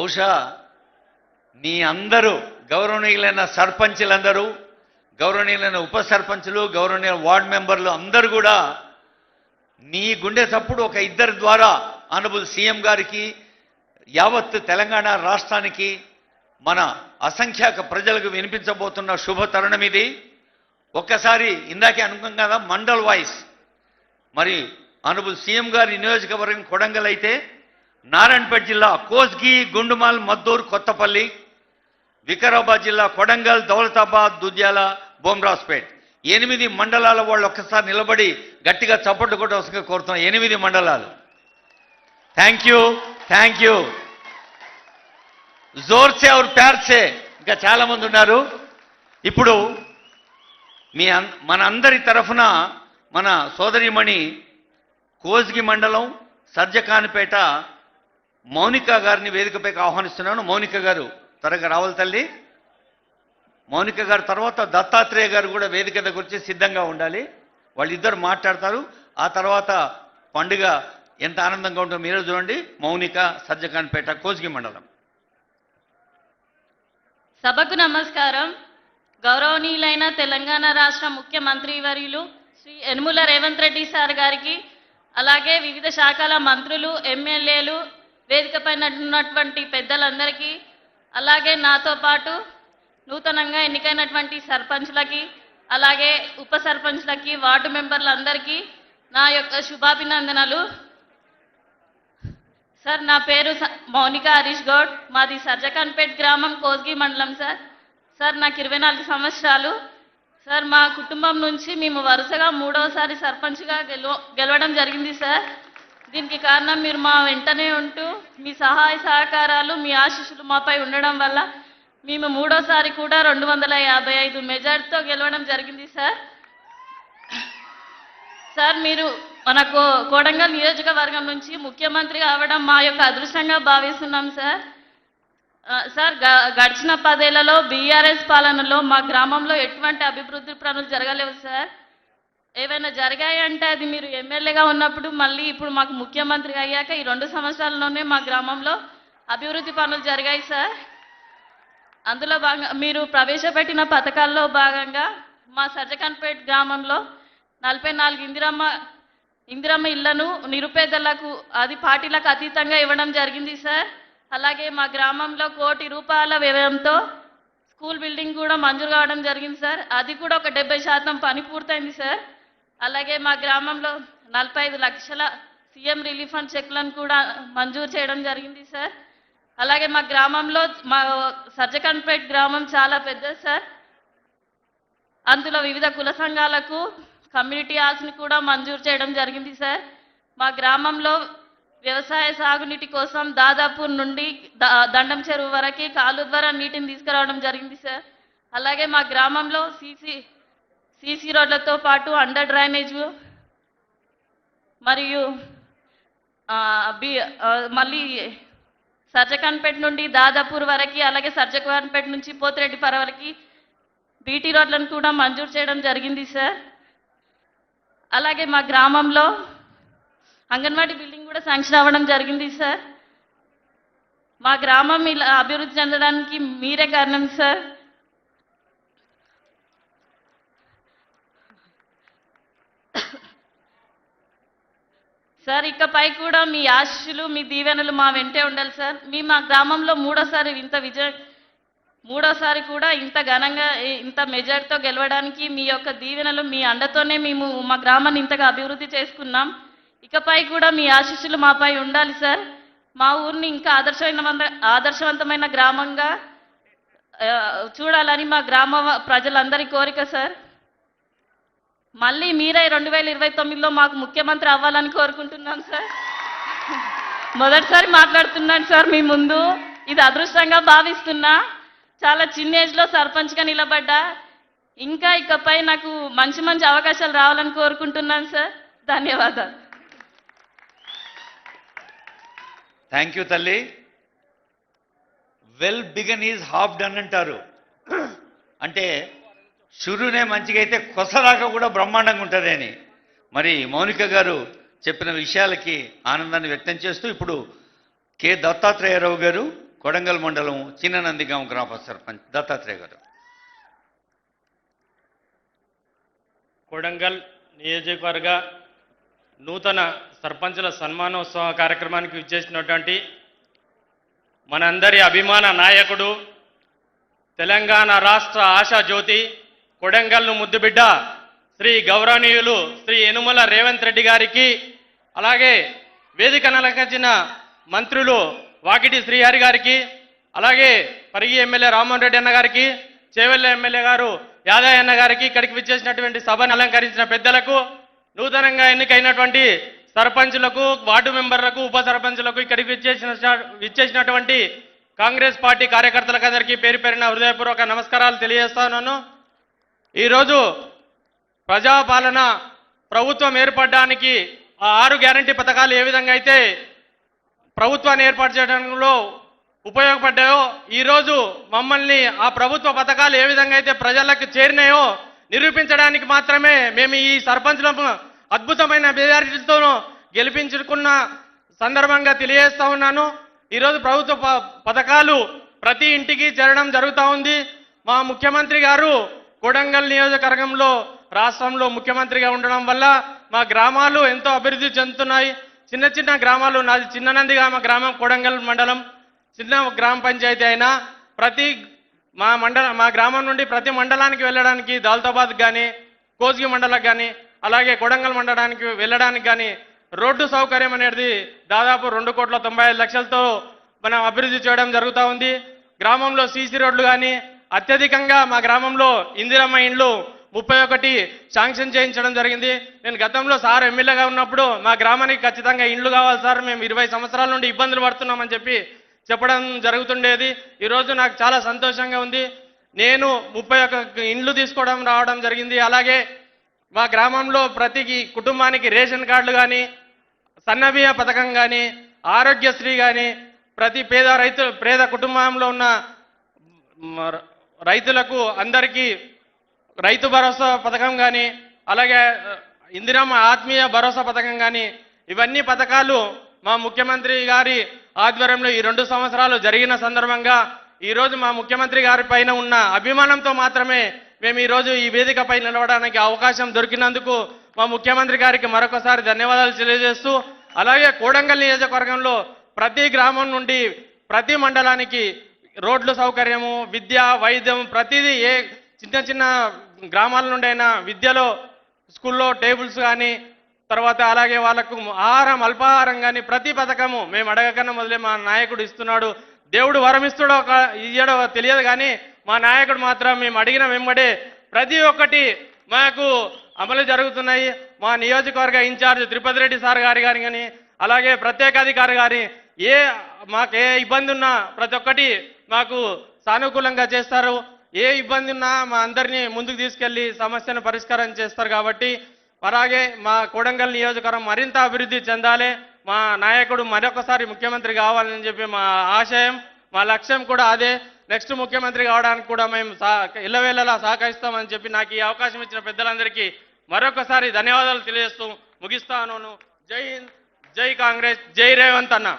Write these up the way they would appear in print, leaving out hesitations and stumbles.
బహుశా మీ అందరూ గౌరవనీయులైన సర్పంచులందరూ, గౌరవనీయులైన ఉప సర్పంచులు, గౌరవనీయుల వార్డు మెంబర్లు అందరూ కూడా నీ గుండె చప్పుడు ఒక ఇద్దరి ద్వారా ఆనరబుల్ సీఎం గారికి, యావత్ తెలంగాణ రాష్ట్రానికి, మన అసంఖ్యాక ప్రజలకు వినిపించబోతున్న శుభ తరుణం ఇది. ఒక్కసారి ఇందాకే అనుకున్నాం కదా మండల్ వాయిస్. మరి ఆనరబుల్ సీఎం గారి నియోజకవర్గం కొడంగల్ అయితే, నారాయణపేట జిల్లా కోస్గి, గుండుమాల్, మద్దూరు, కొత్తపల్లి, వికారాబాద్ జిల్లా కొడంగల్, దౌలతాబాద్, దుద్యాల, బోమ్రాజ్పేట్ 8 మండలాల వాళ్ళు ఒక్కసారి నిలబడి గట్టిగా చప్పట్లు కొట్టవలసిందిగా కోరుతున్నాం. 8 మండలాలు. థ్యాంక్ యూ జోర్ సే और ప్యార్ సే. ఇంకా చాలా మంది ఉన్నారు. ఇప్పుడు మన అందరి తరఫున మన సోదరిమణి కోస్గి మండలం సర్జకానిపేట మౌనిక గారిని వేదికపైకి ఆహ్వానిస్తున్నాను. మౌనిక గారు త్వరగా రావాలి తల్లి. మౌనిక గారు తర్వాత దత్తాత్రేయ గారు కూడా వేదిక దగ్గర వచ్చి సిద్ధంగా ఉండాలి. వాళ్ళిద్దరు మాట్లాడతారు. ఆ తర్వాత పండుగ ఎంత ఆనందంగా ఉంటుందో మీరే చూడండి. మౌనిక, సర్జకానిపేట, కోస్గి మండలం. సభకు నమస్కారం. గౌరవనీయులైన తెలంగాణ రాష్ట్ర ముఖ్యమంత్రి వర్యులు శ్రీ యనుమల రేవంత్ రెడ్డి సార్ గారికి, అలాగే వివిధ శాఖల మంత్రులు, ఎమ్మెల్యేలు, వేదికపైన ఉన్నటువంటి పెద్దలందరికీ, అలాగే నాతో పాటు నూతనంగా ఎన్నికైనటువంటి సర్పంచ్లకి, అలాగే ఉప సర్పంచ్లకి, వార్డు మెంబర్లందరికీ నా యొక్క శుభాభినందనలు. సార్, నా పేరు మౌనిక హరీష్ గౌడ్. మాది సర్జకాన్పేట్ గ్రామం, కోస్గి మండలం. సార్ నాకు 24 సంవత్సరాలు. సార్, మా కుటుంబం నుంచి మేము వరుసగా 3వసారి సర్పంచ్గా గెలవడం జరిగింది. సార్, దీనికి కారణం మీరు మా వెంటనే ఉంటూ మీ సహాయ సహకారాలు, మీ ఆశీస్సులు మాపై ఉండడం వల్ల మేము 3వసారి కూడా 255 మెజార్టీతో గెలవడం జరిగింది. సార్, మీరు మన కొడంగల్ నియోజకవర్గం నుంచి ముఖ్యమంత్రి కావడం మా యొక్క అదృష్టంగా భావిస్తున్నాం. సార్, గడిచిన 10 ఏళ్లలో బీఆర్ఎస్ పాలనలో మా గ్రామంలో ఎటువంటి అభివృద్ధి పనులు జరగలేవు. సార్, ఏవైనా జరిగాయంటే అది మీరు ఎమ్మెల్యేగా ఉన్నప్పుడు, మళ్ళీ ఇప్పుడు మాకు ముఖ్యమంత్రి అయ్యాక ఈ 2 సంవత్సరాల్లోనే మా గ్రామంలో అభివృద్ధి పనులు జరిగాయి. సార్, అందులో భాగంగా మీరు ప్రవేశపెట్టిన పథకాల్లో భాగంగా మా సర్జకాన్పేట్ గ్రామంలో 44 ఇందిరమ్మ ఇళ్లను నిరుపేదలకు, అది పార్టీలకు అతీతంగా ఇవ్వడం జరిగింది. సార్, అలాగే మా గ్రామంలో 1 కోటి రూపాయల వ్యయంతో స్కూల్ బిల్డింగ్ కూడా మంజూరు కావడం జరిగింది. సార్, అది కూడా ఒక 70% పని పూర్తయింది. సార్, అలాగే మా గ్రామంలో 45 లక్షల సీఎం రిలీఫ్ ఫండ్ చెక్లను కూడా మంజూరు చేయడం జరిగింది. సార్, అలాగే మా గ్రామంలో, మా సర్జకాన్పేట్ గ్రామం చాలా పెద్దది. సార్, అందులో వివిధ కుల సంఘాలకు కమ్యూనిటీ హాల్స్ని కూడా మంజూరు చేయడం జరిగింది. సార్, మా గ్రామంలో వ్యవసాయ సాగునీటి కోసం దాదాపూర్ నుండి దండం చెరువు వరకు కాలు ద్వారా నీటిని తీసుకురావడం జరిగింది. సార్, అలాగే మా గ్రామంలో సీసీ రోడ్లతో పాటు అండర్ డ్రైనేజ్ మరియు మళ్ళీ సర్జకాన్పేట నుండి దాదాపూర్ వరకు, అలాగే సర్జకాన్పేట నుంచి పోతిరెడ్డిపర వరకు బీటీ రోడ్లను కూడా మంజూరు చేయడం జరిగింది. సార్, అలాగే మా గ్రామంలో అంగన్వాడీ బిల్డింగ్ కూడా శాంక్షన్ అవ్వడం జరిగింది. సార్, మా గ్రామం ఇలా అభివృద్ధి చెందడానికి మీరే కారణం. సార్, సార్, ఇకపై కూడా మీ ఆశీస్సులు, మీ దీవెనలు మా వెంటే ఉండాలి. సార్, మీ మా గ్రామంలో మూడోసారి కూడా ఇంత ఘనంగా, ఇంత మెజార్టీతో గెలవడానికి మీ యొక్క దీవెనలు, మీ అండతోనే మేము మా గ్రామాన్ని ఇంతగా అభివృద్ధి చేసుకున్నాం. ఇకపై కూడా మీ ఆశీస్సులు మాపై ఉండాలి. సార్, మా ఊరిని ఇంకా ఆదర్శవంతమైన గ్రామంగా చూడాలని మా గ్రామ ప్రజలందరి కోరిక. సార్, మళ్ళీ మీరే 2029లో మాకు ముఖ్యమంత్రి అవ్వాలని కోరుకుంటున్నాం. సార్, మొదటిసారి మాట్లాడుతున్నాను సార్ మీ ముందు. ఇది అదృష్టంగా భావిస్తున్నా. చాలా చిన్న ఏజ్లో సర్పంచ్గా నిలబడ్డా. ఇంకా ఇకపై నాకు మంచి మంచి అవకాశాలు రావాలని కోరుకుంటున్నాను. సార్, ధన్యవాదాలు. థ్యాంక్ యూ తల్లి. Well began is half done అంటారు. అంటే షురునే మంచిగా అయితే కొసరాక కూడా బ్రహ్మాండంగా ఉంటుంది అని. మరి మౌనిక గారు చెప్పిన విషయాలకి ఆనందాన్ని వ్యక్తం చేస్తూ ఇప్పుడు కె దత్తాత్రేయరావు గారు కొడంగల్ మండలం చిన్ననందిగాం గ్రామ సర్పంచ్ దత్తాత్రేయ గారు. కొడంగల్ నియోజకవర్గ నూతన సర్పంచుల సన్మానోత్సవ కార్యక్రమానికి విచ్చేసినటువంటి మనందరి అభిమాన నాయకుడు, తెలంగాణ రాష్ట్ర ఆశా జ్యోతి, కొడంగల్ను ముద్దుబిడ్డ శ్రీ గౌరవనీయులు శ్రీ యనుమల రేవంత్ రెడ్డి గారికి, అలాగే వేదికను అలంకరించిన మంత్రులు వాకిటి శ్రీహరి గారికి, అలాగే పరిగి ఎమ్మెల్యే రామ్మోహన్ రెడ్డి అన్న గారికి, చేవెళ్ళ ఎమ్మెల్యే గారు యాదయ్య అన్న గారికి, ఇక్కడికి విచ్చేసినటువంటి సభను అలంకరించిన పెద్దలకు, నూతనంగా ఎన్నికైనటువంటి సర్పంచులకు, వార్డు మెంబర్లకు, ఉప సర్పంచులకు, ఇక్కడికి విచ్చేసినటువంటి కాంగ్రెస్ పార్టీ కార్యకర్తలకు అందరికీ పేరు పేరున హృదయపూర్వక నమస్కారాలు తెలియజేస్తున్నాను. ఈరోజు ప్రజాపాలన ప్రభుత్వం ఏర్పడడానికి ఆ 6 గ్యారంటీ పథకాలు ఏ విధంగా అయితే ప్రభుత్వాన్ని ఏర్పాటు చేయడంలో ఉపయోగపడ్డాయో, ఈరోజు మమ్మల్ని ఆ ప్రభుత్వ పథకాలు ఏ విధంగా అయితే ప్రజలకు చేరినాయో నిరూపించడానికి మాత్రమే మేము ఈ సర్పంచులను అద్భుతమైన మెజారిటీతో గెలిపించుకున్న సందర్భంగా తెలియజేస్తా ఉన్నాను. ఈరోజు ప్రభుత్వ పథకాలు ప్రతి ఇంటికి చేరడం జరుగుతూ ఉంది. మా ముఖ్యమంత్రి గారు కొడంగల్ నియోజకవర్గంలో రాష్ట్రంలో ముఖ్యమంత్రిగా ఉండడం వల్ల మా గ్రామాలు ఎంతో అభివృద్ధి చెందుతున్నాయి. చిన్న చిన్న గ్రామాలు, నాది చిన్ననందిగామ గ్రామం, కొడంగల్ మండలం చిన్న గ్రామ పంచాయతీ అయినా మా గ్రామం నుండి ప్రతి మండలానికి వెళ్ళడానికి దౌలతాబాద్ కానీ, కోస్గి మండలకు కానీ, అలాగే కొడంగల్ మండలానికి వెళ్ళడానికి కానీ రోడ్డు సౌకర్యం అనేది దాదాపు 2,95,00,000తో మనం అభివృద్ధి చేయడం జరుగుతూ ఉంది. గ్రామంలో సీసీ రోడ్లు కానీ, అత్యధికంగా మా గ్రామంలో ఇందిరమ్మ ఇండ్లు 31 శాంక్షన్ చేయించడం జరిగింది. నేను గతంలో సార్ ఎమ్మెల్యేగా ఉన్నప్పుడు మా గ్రామానికి ఖచ్చితంగా ఇండ్లు కావాలి సార్, మేము 20 సంవత్సరాల నుండి ఇబ్బందులు పడుతున్నామని చెప్పడం జరుగుతుండేది. ఈరోజు నాకు చాలా సంతోషంగా ఉంది. నేను 31 ఇండ్లు తీసుకోవడం రావడం జరిగింది. అలాగే మా గ్రామంలో ప్రతి కుటుంబానికి రేషన్ కార్డులు కానీ, సన్నబియ్య పథకం కానీ, ఆరోగ్యశ్రీ కానీ, ప్రతి పేద కుటుంబంలో ఉన్న రైతులకు అందరికీ రైతు భరోసా పథకం కానీ, అలాగే ఇందిరమ్మ ఆత్మీయ భరోసా పథకం కానీ, ఇవన్నీ పథకాలు మా ముఖ్యమంత్రి గారి ఆధ్వర్యంలో ఈ 2 సంవత్సరాలు జరిగిన సందర్భంగా ఈరోజు మా ముఖ్యమంత్రి గారి పైన ఉన్న అభిమానంతో మాత్రమే మేము ఈరోజు ఈ వేదికపై నిలవడానికి అవకాశం దొరికినందుకు మా ముఖ్యమంత్రి గారికి మరొకసారి ధన్యవాదాలు తెలియజేస్తూ, అలాగే కొడంగల్ నియోజకవర్గంలో ప్రతి గ్రామం నుండి ప్రతి మండలానికి రోడ్లు సౌకర్యము, విద్య, వైద్యం, ప్రతిదీ ఏ చిన్న చిన్న గ్రామాల నుండి అయినా విద్యలో స్కూల్లో టేబుల్స్ కానీ, తర్వాత అలాగే వాళ్ళకు ఆహారం, అల్పాహారం కానీ ప్రతి పథకము మేము అడగకన్నా మొదలే మా నాయకుడు ఇస్తున్నాడు. దేవుడు వరం ఇయ్యడో తెలియదు కానీ మా నాయకుడు మాత్రం మేము అడిగిన వెంబడే ప్రతి ఒక్కటి మాకు అమలు జరుగుతున్నాయి. మా నియోజకవర్గ ఇన్ఛార్జ్ తిరుపతి రెడ్డి సార్ గారి కానీ, అలాగే ప్రత్యేకాధికారి గారి మాకు ఏ ఇబ్బంది ఉన్నా ప్రతి ఒక్కటి మాకు సానుకూలంగా చేస్తారు. ఏ ఇబ్బంది ఉన్నా మా అందరినీ ముందుకు తీసుకెళ్లి సమస్యను పరిష్కారం చేస్తారు. కాబట్టి అలాగే మా కొడంగల్ నియోజకవర్గం మరింత అభివృద్ధి చెందాలి, మా నాయకుడు మరొకసారి ముఖ్యమంత్రి కావాలని చెప్పి మా ఆశయం, మా లక్ష్యం కూడా అదే. నెక్స్ట్ ముఖ్యమంత్రి కావడానికి కూడా మేము ఇళ్ళవేళలా సహకరిస్తామని చెప్పి నాకు ఈ అవకాశం ఇచ్చిన పెద్దలందరికీ మరొకసారి ధన్యవాదాలు తెలియజేస్తూ ముగిస్తాను. జై హింద్, జై కాంగ్రెస్, జై రేవంత్ అన్న.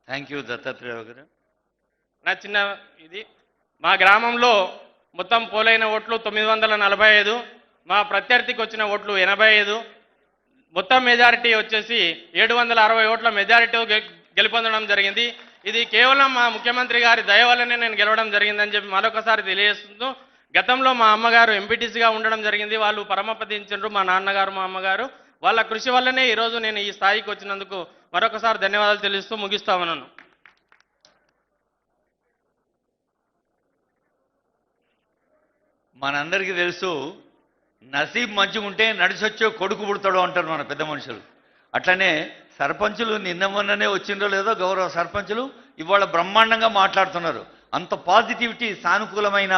థ్యాంక్ యూ దత్తాత్రేయ గారు. నా చిన్న ఇది మా గ్రామంలో మొత్తం పోలైన ఓట్లు 945, మా ప్రత్యర్థికి వచ్చిన ఓట్లు 85, మొత్తం మెజారిటీ వచ్చేసి 760 ఓట్ల మెజారిటీ గెలుపొందడం జరిగింది. ఇది కేవలం మా ముఖ్యమంత్రి గారి దయ వల్లనే నేను గెలవడం జరిగిందని చెప్పి మరొకసారి తెలియజేస్తూ, గతంలో మా అమ్మగారు ఎంపీటీసీగా ఉండడం జరిగింది. వాళ్ళు పరమపదించారు, మా నాన్నగారు మా అమ్మగారు. వాళ్ళ కృషి వల్లనే ఈరోజు నేను ఈ స్థాయికి వచ్చినందుకు మరొకసారి ధన్యవాదాలు తెలుస్తూ ముగిస్తా ఉన్నాను. మనందరికీ తెలుసు, నసీబ్ మంచిగా ఉంటే నడిచొచ్చో కొడుకు పుడతాడు అంటారు మన పెద్ద మనుషులు. అట్లనే సర్పంచులు నిన్న మొన్ననే వచ్చిందో లేదో గౌరవ సర్పంచులు ఇవాళ బ్రహ్మాండంగా మాట్లాడుతున్నారు. అంత పాజిటివిటీ, సానుకూలమైన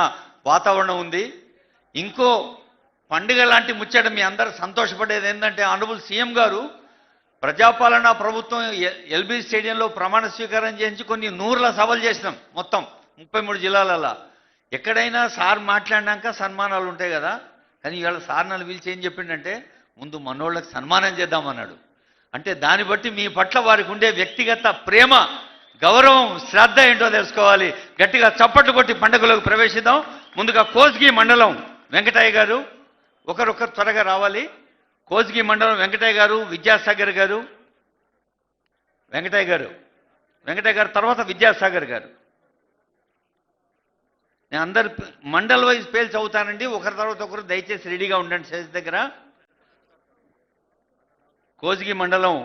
వాతావరణం ఉంది. ఇంకో పండుగ లాంటి ముచ్చట మీ అందరూ సంతోషపడేది ఏంటంటే, ఆనరబుల్ సీఎం గారు ప్రజాపాలన ప్రభుత్వం ఎల్బీ స్టేడియంలో ప్రమాణ స్వీకారం చేయించి కొన్ని 100ల సభలు చేసినాం మొత్తం 33 జిల్లాలలో. ఎక్కడైనా సార్ మాట్లాడినాక సన్మానాలు ఉంటాయి కదా, కానీ ఇవాళ సార్ నన్ను పిలిచి ఏం చెప్పిండంటే, ముందు మనోళ్ళకి సన్మానం చేద్దామన్నాడు. అంటే దాన్ని బట్టి మీ పట్ల వారికి ఉండే వ్యక్తిగత ప్రేమ, గౌరవం, శ్రద్ధ ఏంటో తెలుసుకోవాలి. గట్టిగా చప్పట్లు కొట్టి పండుగలోకి ప్రవేశిద్దాం. ముందుగా కోస్గి మండలం వెంకటయ్య గారు, ఒకరొకరు త్వరగా రావాలి. కోస్గి మండలం వెంకటయ్య గారు, విద్యాసాగర్ గారు, వెంకటయ్య గారు తర్వాత విద్యాసాగర్ గారు. నేను అందరు మండల్ వైజ్ పేర్లు చదువుతానండి, ఒకరి తర్వాత ఒకరు దయచేసి రెడీగా ఉండండి స్టేజ్ దగ్గర. కోస్గి మండలం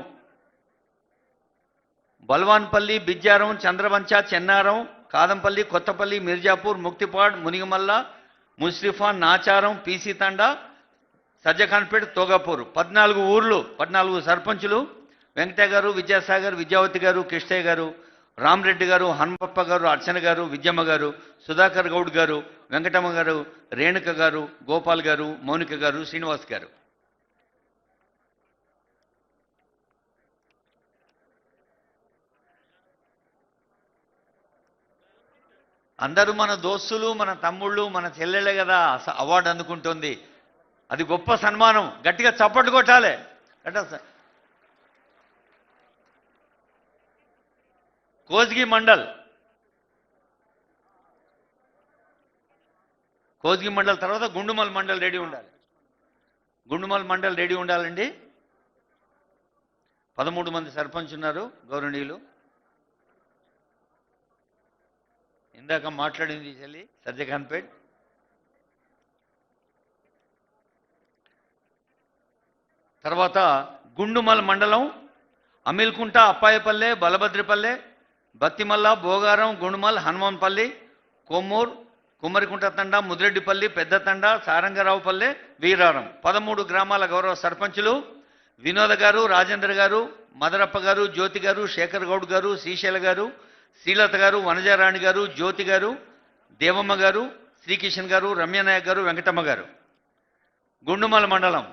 బల్వాన్పల్లి, బిజ్జారం, చంద్రవంచ, చెన్నారం, కాదంపల్లి, కొత్తపల్లి, మిర్జాపూర్, ముక్తిపాడ్, మునిగమల్ల, ముస్రిఫా, నాచారం, పీసీ తండా, సజ్జఖాన్పేట్, తోగాపూర్. 14 ఊర్లు, 14 సర్పంచులు. వెంకటయ్య గారు, విద్యాసాగర్, విద్యావతి గారు, కృష్ణయ్య గారు, రామరెడ్డి గారు, హనుమప్ప గారు, అర్చన గారు, విద్యమ్మ గారు, సుధాకర్ గౌడ్ గారు, వెంకటమ్మ గారు, రేణుక గారు, గోపాల్ గారు, మౌనిక గారు, శ్రీనివాస్ గారు. అందరూ మన దోస్తులు, మన తమ్ముళ్ళు, మన చెల్లెళ్ళే కదా అవార్డు అందుకుంటుంది. అది గొప్ప సన్మానం. గట్టిగా చప్పట్లు కొట్టాలి. కోస్గి మండల్ తర్వాత గుండుమల్ మండల్ రెడీ ఉండాలి. గుండుమల్ మండల్ రెడీ ఉండాలండి. 13 మంది సర్పంచ్ ఉన్నారు గౌరవనీయులు. ఇందాక మాట్లాడింది చెల్లి సజ్జఖాన్పేట్. తర్వాత గుండుమల్ మండలం అమిల్కుంట, అప్పాయపల్లె, బలభద్రిపల్లె, బత్తిమల్ల, బోగారం, గుండుమల్, హనుమాన్పల్లి, కొమ్మూర్, కుమ్మరికుంట తండా, ముదిరెడ్డిపల్లి, పెద్ద తండా, సారంగరావుపల్లె, వీరారం. 13 గ్రామాల గౌరవ సర్పంచులు వినోద గారు, రాజేంద్ర గారు, మదరప్ప గారు, జ్యోతి గారు, శేఖర్ గౌడ్ గారు, శ్రీశైల గారు, శ్రీలత గారు, వనజారాణి గారు, జ్యోతి గారు, దేవమ్మ గారు, శ్రీకిషన్ గారు, రమ్యనాయక్ గారు, వెంకటమ్మ గారు. గుండుమల మండలం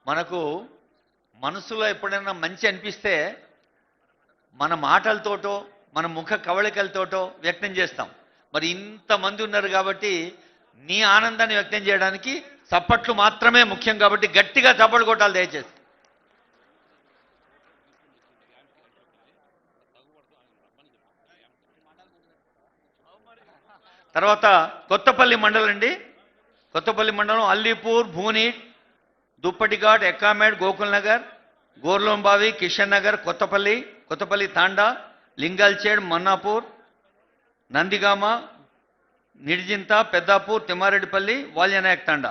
మనకు మనసులో ఎప్పుడైనా మంచి అనిపిస్తే మన మాటలతోటో మన ముఖ కవళికలతోటో వ్యక్తం చేస్తాం. మరి ఇంతమంది ఉన్నారు కాబట్టి నీ ఆనందాన్ని వ్యక్తం చేయడానికి చప్పట్లు మాత్రమే ముఖ్యం. కాబట్టి గట్టిగా చప్పట్లు కొట్టాలి దయచేసి. తర్వాత కొత్తపల్లి మండలం అండి. కొత్తపల్లి మండలం అల్లీపూర్, భూనీట్, దుప్పటిఘాట్, ఎక్కామేడ్, గోకుల్ నగర్, గోర్లోంబావి, కిషన్ నగర్, కొత్తపల్లి తాండా, లింగాల్చేడ్, మన్నాపూర్, నందిగామ, నిడ్జింత, పెద్దాపూర్, తిమ్మారెడ్డిపల్లి, వాల్యనాయక్ తాండా.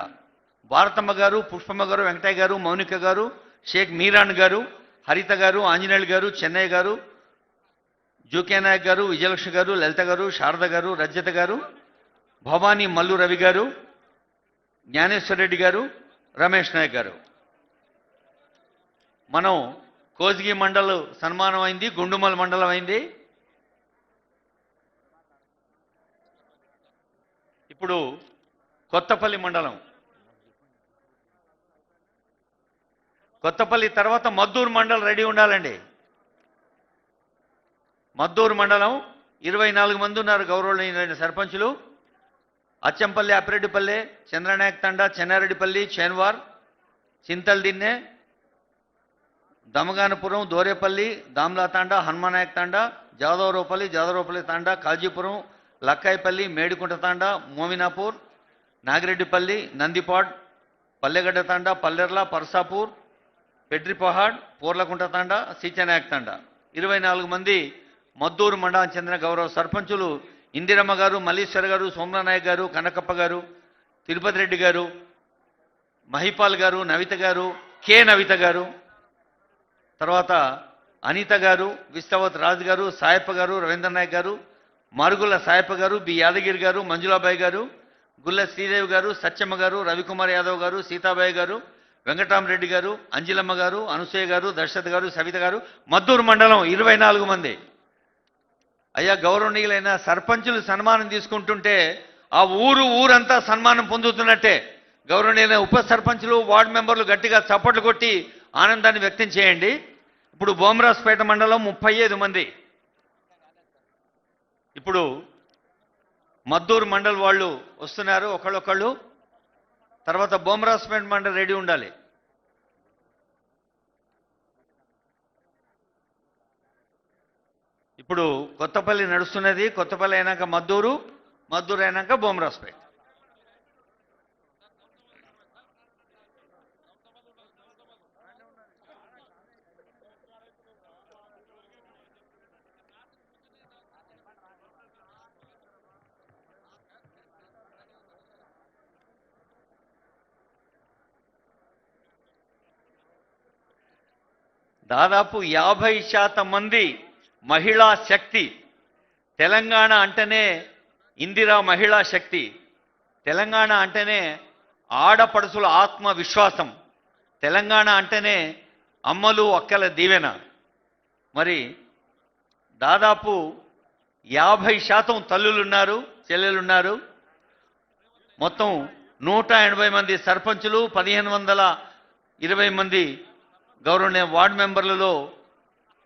భారతమ్మ గారు, పుష్పమ్మ గారు, వెంకటయ్య గారు, మౌనిక గారు, షేక్ మీరాన్ గారు, హరిత గారు, ఆంజనేయులు గారు, చెన్నయ్య గారు, జూకే నాయక్ గారు, విజయలక్ష్మి గారు, లలిత గారు, శారద గారు, రజ్యత గారు, భవానీ మల్లు రవి గారు, జ్ఞానేశ్వర్ రెడ్డి గారు, రమేష్ నాయక్ గారు. మనం కోస్గి మండలం సన్మానం అయింది, గుండుమల్ మండలం అయింది. ఇప్పుడు కొత్తపల్లి మండలం. కొత్తపల్లి తర్వాత మద్దూరు మండలం రెడీ ఉండాలండి. మద్దూరు మండలం 24 మంది ఉన్నారు గౌరవనీయులైన సర్పంచులు. అచ్చంపల్లి, అప్పిరెడ్డిపల్లె, చంద్రనాయక్ తండా, చెన్నారెడ్డిపల్లి, చేన్వార్, చింతల్దిన్నె, దమగానపురం, దోరేపల్లి, దామ్లా తాండా, హనుమానాయక్ తాండా, జాదవరావుపల్లి తాండా, కాజీపురం, లక్కాయిపల్లి, మేడికుంట తాండా, మోమినాపూర్, నాగిరెడ్డిపల్లి, నందిపాడ్, పల్లెగడ్డ తాండా, పల్లెర్ల, పర్సాపూర్, పెడ్రిపహాడ్, పూర్లకుంట తాండా, సీచనాయక్ తాండా. 24 మంది మద్దూరు మండలం చెందిన గౌరవ సర్పంచులు ఇందిరమ్మ గారు, మల్లీశ్వర్ గారు, సోమనాయక్ గారు, కనకప్ప గారు, తిరుపతి రెడ్డి గారు, మహిపాల్ గారు, నవిత గారు, కె నవిత గారు, తర్వాత అనిత గారు, విశ్వవత్ రాజు గారు, సాయప్ప గారు, రవీంద్ర నాయక్ గారు, మరుగుల సాయప్ప గారు, బి యాదగిరి గారు, మంజులాబాయి గారు, గుల్ల శ్రీదేవి గారు, సత్యమ్మ గారు, రవికుమార్ యాదవ్ గారు, సీతాబాయి గారు, వెంకటరామరెడ్డి గారు, అంజిలమ్మ గారు, అనసూయ గారు, దర్శత్ గారు, సవిత గారు. మద్దూరు మండలం 24 మంది. అయ్యా గౌరవనీయులైన సర్పంచులు సన్మానం తీసుకుంటుంటే ఆ ఊరంతా సన్మానం పొందుతున్నట్టే. గౌరవనీయులైన ఉప సర్పంచులు, వార్డు మెంబర్లు గట్టిగా చప్పట్లు కొట్టి ఆనందాన్ని వ్యక్తం చేయండి. ఇప్పుడు బోమరాజపేట మండలం 35 మంది. ఇప్పుడు మద్దూరు మండల్ వాళ్ళు వస్తున్నారు ఒకళ్ళొకళ్ళు. తర్వాత బోమరాజపేట మండల్ రెడీ ఉండాలి. ఇప్పుడు కొత్తపల్లి నడుస్తున్నది. కొత్తపల్లి అయినాక మద్దూరు, మద్దూరు అయినాక బోమరాజపేట. దాదాపు 50% మంది మహిళా శక్తి. తెలంగాణ అంటేనే ఇందిరా మహిళా శక్తి. తెలంగాణ అంటేనే ఆడపడుచుల ఆత్మవిశ్వాసం. తెలంగాణ అంటేనే అమ్మలు అక్కల దీవెన. మరి దాదాపు 50% తల్లులున్నారు, చెల్లెలున్నారు. మొత్తం 180 మంది సర్పంచులు, 1520 మంది గౌరవనీయ వార్డు మెంబర్లలో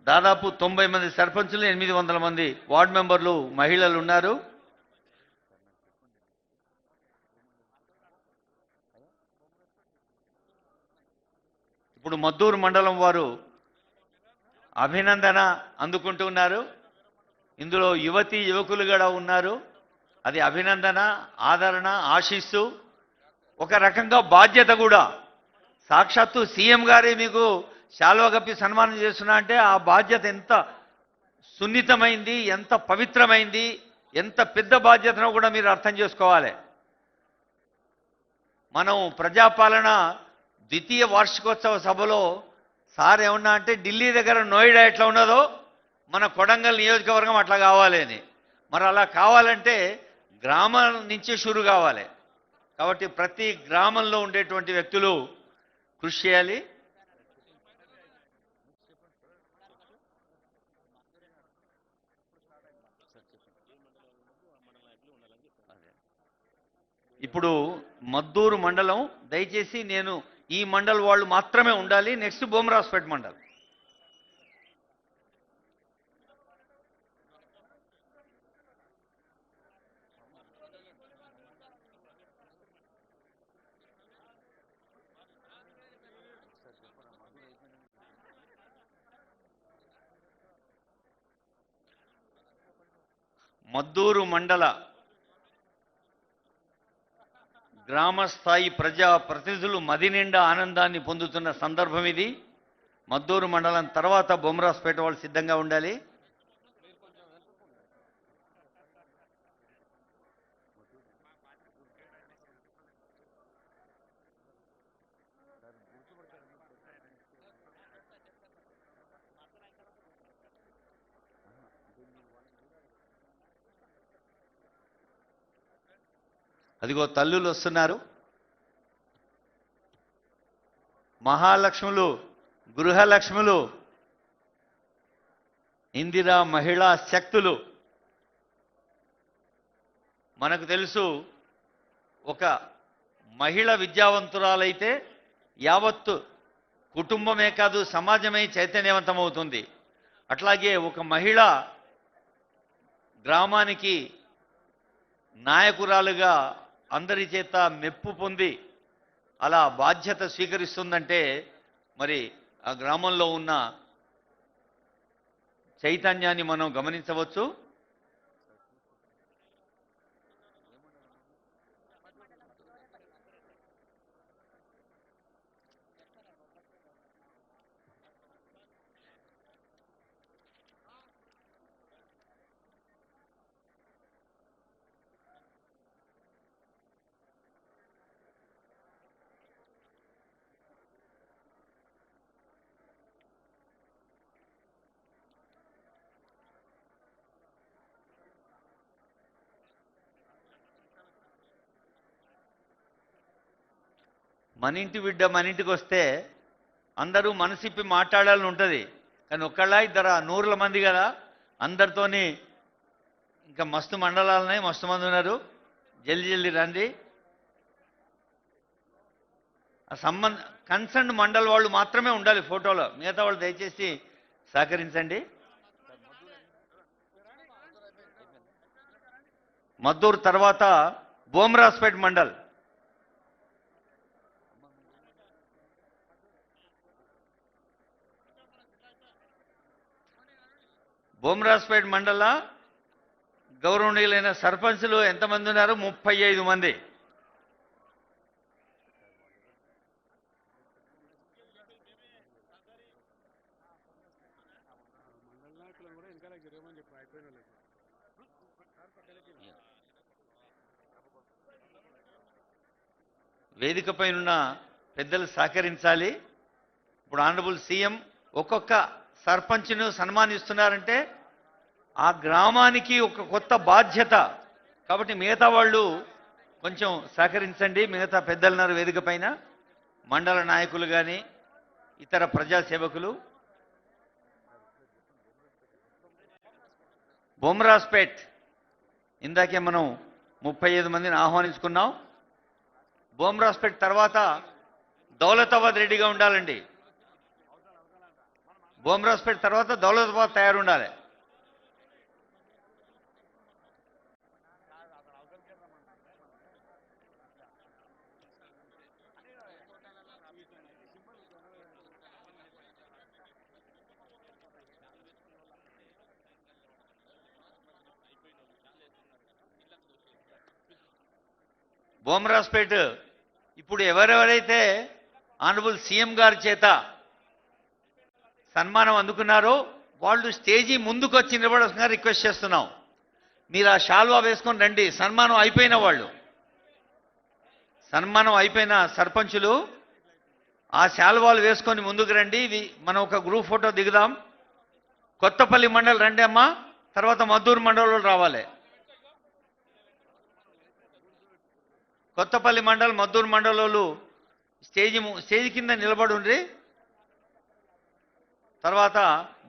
దాదాపు 90 మంది సర్పంచులు, 800 మంది వార్డు మెంబర్లు మహిళలు ఉన్నారు. ఇప్పుడు మద్దూరు మండలం వారు అభినందన అందుకుంటున్నారు. ఇందులో యువతీ యువకులు కూడా ఉన్నారు. అది అభినందన, ఆదరణ, ఆశీస్సు, ఒక రకంగా బాధ్యత కూడా. సాక్షాత్తు సీఎం గారే మీకు శాల్వా కప్పి సన్మానం చేస్తున్నా అంటే ఆ బాధ్యత ఎంత సున్నితమైంది, ఎంత పవిత్రమైంది, ఎంత పెద్ద బాధ్యతనో కూడా మీరు అర్థం చేసుకోవాలి. మనం ప్రజాపాలన ద్వితీయ వార్షికోత్సవ సభలో సార్ ఏమన్నా అంటే ఢిల్లీ దగ్గర నోయిడా ఎట్లా ఉన్నదో మన కొడంగల్ నియోజకవర్గం అట్లా కావాలి అని. మరి అలా కావాలంటే గ్రామాల నుంచే షురు కావాలి. కాబట్టి ప్రతి గ్రామంలో ఉండేటువంటి వ్యక్తులు కృషి చేయాలి. ఇప్పుడు మద్దూరు మండలం దయచేసి నేను ఈ మండల్ వాళ్ళు మాత్రమే ఉండాలి. నెక్స్ట్ బోమరాజపేట మండల్. మద్దూరు మండల గ్రామ స్థాయి ప్రజా ప్రతినిధులు మది నిండా ఆనందాన్ని పొందుతున్న సందర్భం ఇది. మద్దూరు మండలం తర్వాత బొమ్మరాజపేట వాళ్ళు సిద్ధంగా ఉండాలి. అదిగో తల్లులు వస్తున్నారు. మహాలక్ష్ములు, గృహలక్ష్ములు, ఇందిరా మహిళా శక్తులు. మనకు తెలుసు, ఒక మహిళ విద్యావంతురాలైతే యావత్తు కుటుంబమే కాదు సమాజమే చైతన్యవంతమవుతుంది. అట్లాగే ఒక మహిళ గ్రామానికి నాయకురాలుగా అందరి చేత మెప్పు పొంది అలా బాధ్యత స్వీకరిస్తుందంటే మరి ఆ గ్రామంలో ఉన్న చైతన్యాన్ని మనం గమనించవచ్చు. మన ఇంటి బిడ్డ మన ఇంటికి వస్తే అందరూ మనసిప్పి మాట్లాడాలని ఉంటుంది. కానీ ఒక్కళ్ళ ఇద్దరు 100 మంది కదా, అందరితోని ఇంకా మస్తు మండలాలున్నాయి, మస్తు మంది ఉన్నారు. జల్దీ రండి. ఆ కన్సర్న్ మండల్ వాళ్ళు మాత్రమే ఉండాలి ఫోటోలో. మిగతా వాళ్ళు దయచేసి సహకరించండి. మద్దూరు తర్వాత బోమ్రాస్పేట్ మండల్. బోమ్రాస్పేట్ మండల గౌరవనీయులైన సర్పంచులు ఎంతమంది ఉన్నారు? 35 మంది. వేదిక పైన పెద్దలు సహకరించాలి. ఇప్పుడు ఆనరబుల్ సీఎం ఒక్కొక్క సర్పంచ్ను సన్మానిస్తున్నారంటే ఆ గ్రామానికి ఒక కొత్త బాధ్యత. కాబట్టి మిగతా వాళ్ళు కొంచెం సహకరించండి. మిగతా పెద్దలున్నారు వేదిక పైన, మండల నాయకులు కానీ ఇతర ప్రజాసేవకులు. బొమ్రాస్పేట్ ఇందాకే మనం 35 మందిని ఆహ్వానించుకున్నాం. బొమ్రాస్పేట్ తర్వాత దౌలతాబాద్ రెడీగా ఉండాలండి. బొమ్రాస్పేట్ తర్వాత దౌలతాబాద్ తయారు ఉండాలి. బొమ్రాస్పేట్ ఇప్పుడు ఎవరెవరైతే ఆనరబుల్ సీఎం గారి చేత సన్మానం అందుకున్నారో వాళ్ళు స్టేజీ ముందుకు వచ్చి నిలబడాల్సిందిగా రిక్వెస్ట్ చేస్తున్నాం. మీరు ఆ షాల్వా వేసుకొని రండి. సన్మానం అయిపోయిన వాళ్ళు, సన్మానం అయిపోయిన సర్పంచులు ఆ శాల్వాలు వేసుకొని ముందుకు రండి. మనం ఒక గ్రూప్ ఫోటో దిగుదాం. కొత్తపల్లి మండలం రండి అమ్మా, తర్వాత మద్దూరు మండలంలో రావాలి. కొత్తపల్లి మండలం, మద్దూరు మండలంలో స్టేజీ కింద నిలబడి ఉండ్రి. తర్వాత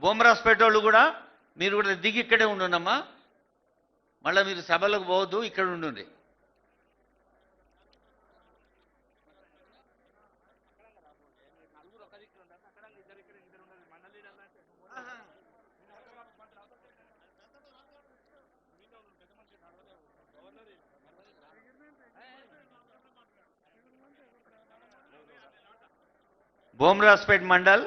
బొమ్రాస్పేట వాళ్ళు కూడా మీరు కూడా దిగి ఇక్కడే ఉండుండమ్మా. మళ్ళీ మీరు సభలకు పోవద్దు, ఇక్కడ ఉండుండ్రి. బొమ్రాస్పేట్ మండల్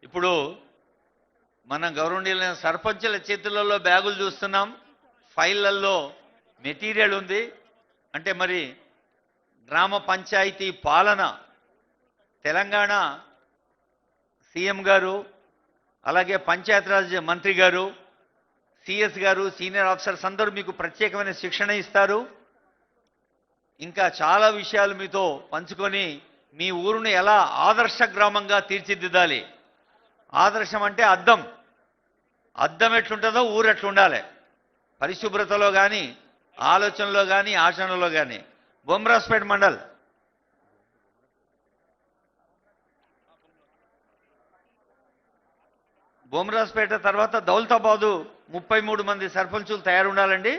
ఇప్పుడు మన గౌరవనీయులైన సర్పంచుల చేతులలో బ్యాగులు చూస్తున్నాం, ఫైళ్ళల్లో మెటీరియల్ ఉంది. అంటే మరి గ్రామ పంచాయతీ పాలన తెలంగాణ సీఎం గారు, అలాగే పంచాయతీరాజ్ మంత్రి గారు, సిఎస్ గారు, సీనియర్ ఆఫీసర్స్ అందరూ మీకు ప్రత్యేకమైన శిక్షణ ఇస్తారు. ఇంకా చాలా విషయాలు మీతో పంచుకొని మీ ఊరుని ఎలా ఆదర్శ గ్రామంగా తీర్చిదిద్దాలి. ఆదర్శం అంటే అద్దం. అద్దం ఎట్లుంటుందో ఊరు ఎట్లుండాలి, పరిశుభ్రతలో కానీ, ఆలోచనలో కానీ, ఆచరణలో కానీ. బొమ్రాస్పేట్ మండల్ బొమ్రాస్పేట తర్వాత దౌలతాబాదు 33 మంది సర్పంచులు తయారు ఉండాలండి.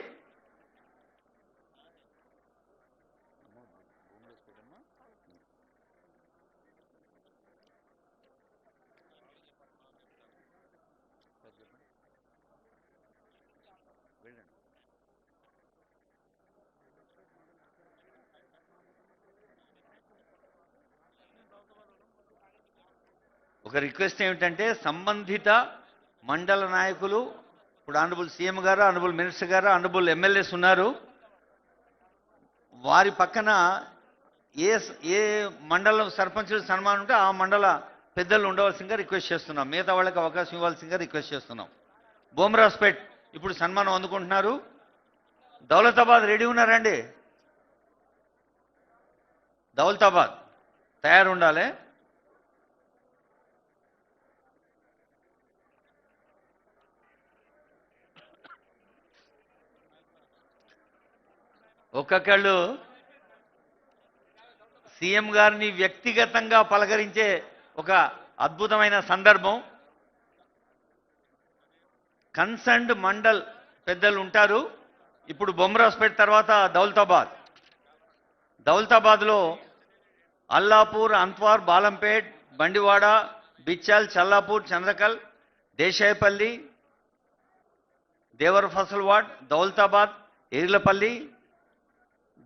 ఒక రిక్వెస్ట్ ఏమిటంటే సంబంధిత మండల నాయకులు, ఇప్పుడు ఆనరబుల్ సీఎం గారు, ఆనరబుల్ మినిస్టర్ గారు, ఆనరబుల్ ఎమ్మెల్యేస్ ఉన్నారు. వారి పక్కన ఏ మండలం సర్పంచులు సన్మానం ఉంటే ఆ మండల పెద్దలు ఉండవలసిందిగా రిక్వెస్ట్ చేస్తున్నాం. మిగతా వాళ్ళకి అవకాశం ఇవ్వాల్సిందిగా రిక్వెస్ట్ చేస్తున్నాం. బొమ్రాస్పేట్ ఇప్పుడు సన్మానం అందుకుంటున్నారు. దౌలతాబాద్ రెడీ ఉన్నారండి. దౌలతాబాద్ తయారు ఉండాలి. ఒక్కొక్కళ్ళు సీఎం గారిని వ్యక్తిగతంగా పలకరించే ఒక అద్భుతమైన సందర్భం. కన్సర్న్డ్ మండల్ పెద్దలు ఉంటారు. ఇప్పుడు బొమ్రాస్పేట్ తర్వాత దౌలతాబాద్. దౌలతాబాద్లో అల్లాపూర్, అంత్వార్, బాలంపేట్, బండివాడ, బిచ్చల్, చల్లాపూర్, చంద్రకల్, దేశాయపల్లి, దేవర ఫసల్వాడ్, దౌలతాబాద్, ఎర్లపల్లి,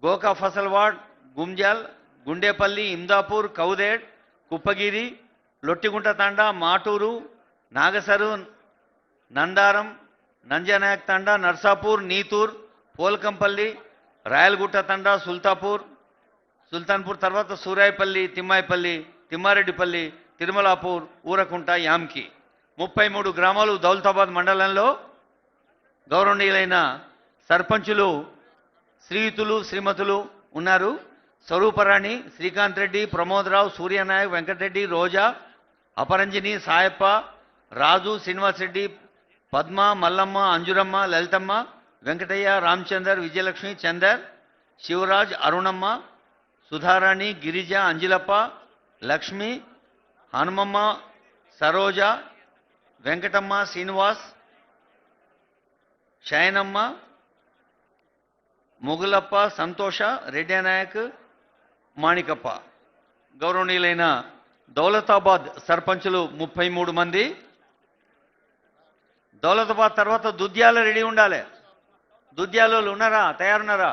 గోకా ఫసల్వాడ్, గుంజాల్, గుండేపల్లి, ఇందాపూర్, కౌదేడ్, కుప్పగిరి, లొట్టిగుంట తండా, మాటూరు, నాగసరు, నందారం, నంజనాయక్ తండా, నర్సాపూర్, నీతూర్, పోల్కంపల్లి, రాయలగుట్ట తండా, సుల్తాన్పూర్ తర్వాత సూరాయపల్లి, తిమ్మాయిపల్లి, తిమ్మారెడ్డిపల్లి, తిరుమలాపూర్, ఊరకుంట, యామ్కి 33 గ్రామాలు దౌలతాబాద్ మండలంలో గౌరవనీయులైన సర్పంచులు శ్రీయుతులు శ్రీమతులు ఉన్నారు. స్వరూపరాణి, శ్రీకాంత్ రెడ్డి, ప్రమోదరావు, సూర్యనాయక్, వెంకటరెడ్డి, రోజా, అపరంజిని, సాయప్ప, రాజు, శ్రీనివాస్ రెడ్డి, పద్మ, మల్లమ్మ, అంజురమ్మ, లలితమ్మ, వెంకటయ్య, రామచందర్, విజయలక్ష్మి, చందర్, శివరాజ్, అరుణమ్మ, సుధారాణి, గిరిజ, అంజిలప్ప, లక్ష్మి, హనుమమ్మ, సరోజ, వెంకటమ్మ, శ్రీనివాస్, శయనమ్మ, ముగులప్ప, సంతోష, రెడ్డి నాయక్, మాణికప్ప. గౌరవనీయులైన దౌలతాబాద్ సర్పంచులు 33 మంది. దౌలతాబాద్ తర్వాత దుద్యాల రెడీ ఉండాలి. దుద్యాలలో ఉన్నారా? తయారున్నారా?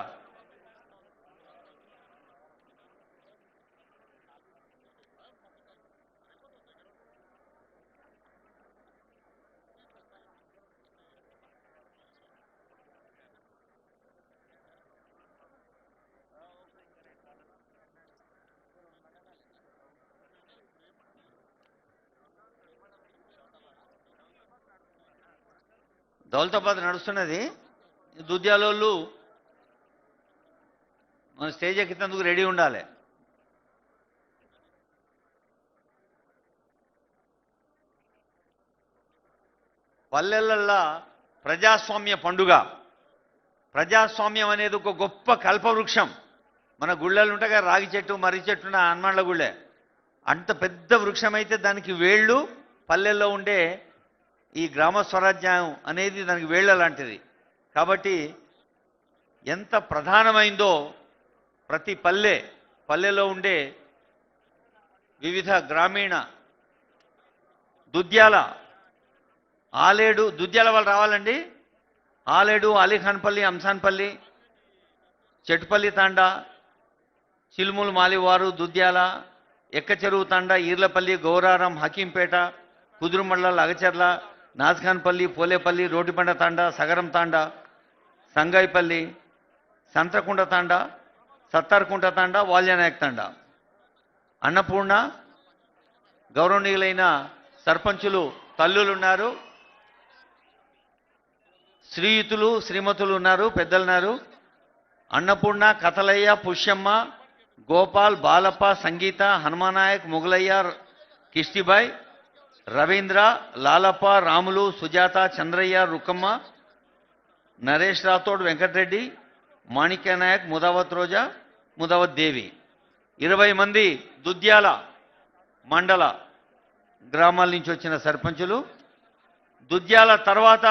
దౌలతాబాద్ నడుస్తున్నది. దుద్యాలోళ్ళు మన స్టేజ్ ఎక్కినందుకు రెడీ ఉండాలి. పల్లెలల్లా ప్రజాస్వామ్య పండుగ. ప్రజాస్వామ్యం అనేది ఒక గొప్ప కల్పవృక్షం. మన గుళ్ళలు ఉంటాగా రాగి చెట్టు, మర్రి చెట్టు, హనుమాన్ల గుళ్ళే. అంత పెద్ద వృక్షం అయితే దానికి వేళ్ళు పల్లెల్లో ఉండే ఈ గ్రామ స్వరాజ్యం అనేది దానికి వేళ్ళ లాంటిది. కాబట్టి ఎంత ప్రధానమైందో ప్రతి పల్లెలో ఉండే వివిధ గ్రామీణ దుద్యాల, ఆలేడు, దుద్యాల వాళ్ళు రావాలండి. ఆలేడు, అలీఖాన్పల్లి, అంసాన్పల్లి, చెట్టుపల్లి తాండా, చిలుములు మాలివారు, దుద్యాల, ఎక్కచెరువు తాండా, ఈర్లపల్లి, గౌరారం, హకీంపేట, కుదురుమళ్ళ, అగచెర్ల, నాజ్ఖాన్పల్లి, పోలేపల్లి, రోటిబండ తాండా, సగరం తాండా, సంగాయిపల్లి, సంతకుంట తాండా, సత్తార్కుంట తాండా, వాల్యానాయక్ తాండా. అన్నపూర్ణ. గౌరవనీయులైన సర్పంచులు తల్లులు ఉన్నారు, శ్రీయుతులు శ్రీమతులు ఉన్నారు, పెద్దలున్నారు. అన్నపూర్ణ, కథలయ్య, పుష్యమ్మ, గోపాల్, బాలప్ప, సంగీత, హనుమానాయక్, ముగలయ్య, కిష్టిబాయ్, రవీంద్ర, లాలప్ప, రాములు, సుజాత, చంద్రయ్య, రుక్కమ్మ, నరేష్ రాథోడ్, వెంకటరెడ్డి, మాణిక్య నాయక్, ముదావత్ రోజా, ముదావత్ దేవి. 20 మంది దుద్యాల మండల గ్రామాల నుంచి వచ్చిన సర్పంచులు. దుద్యాల తర్వాత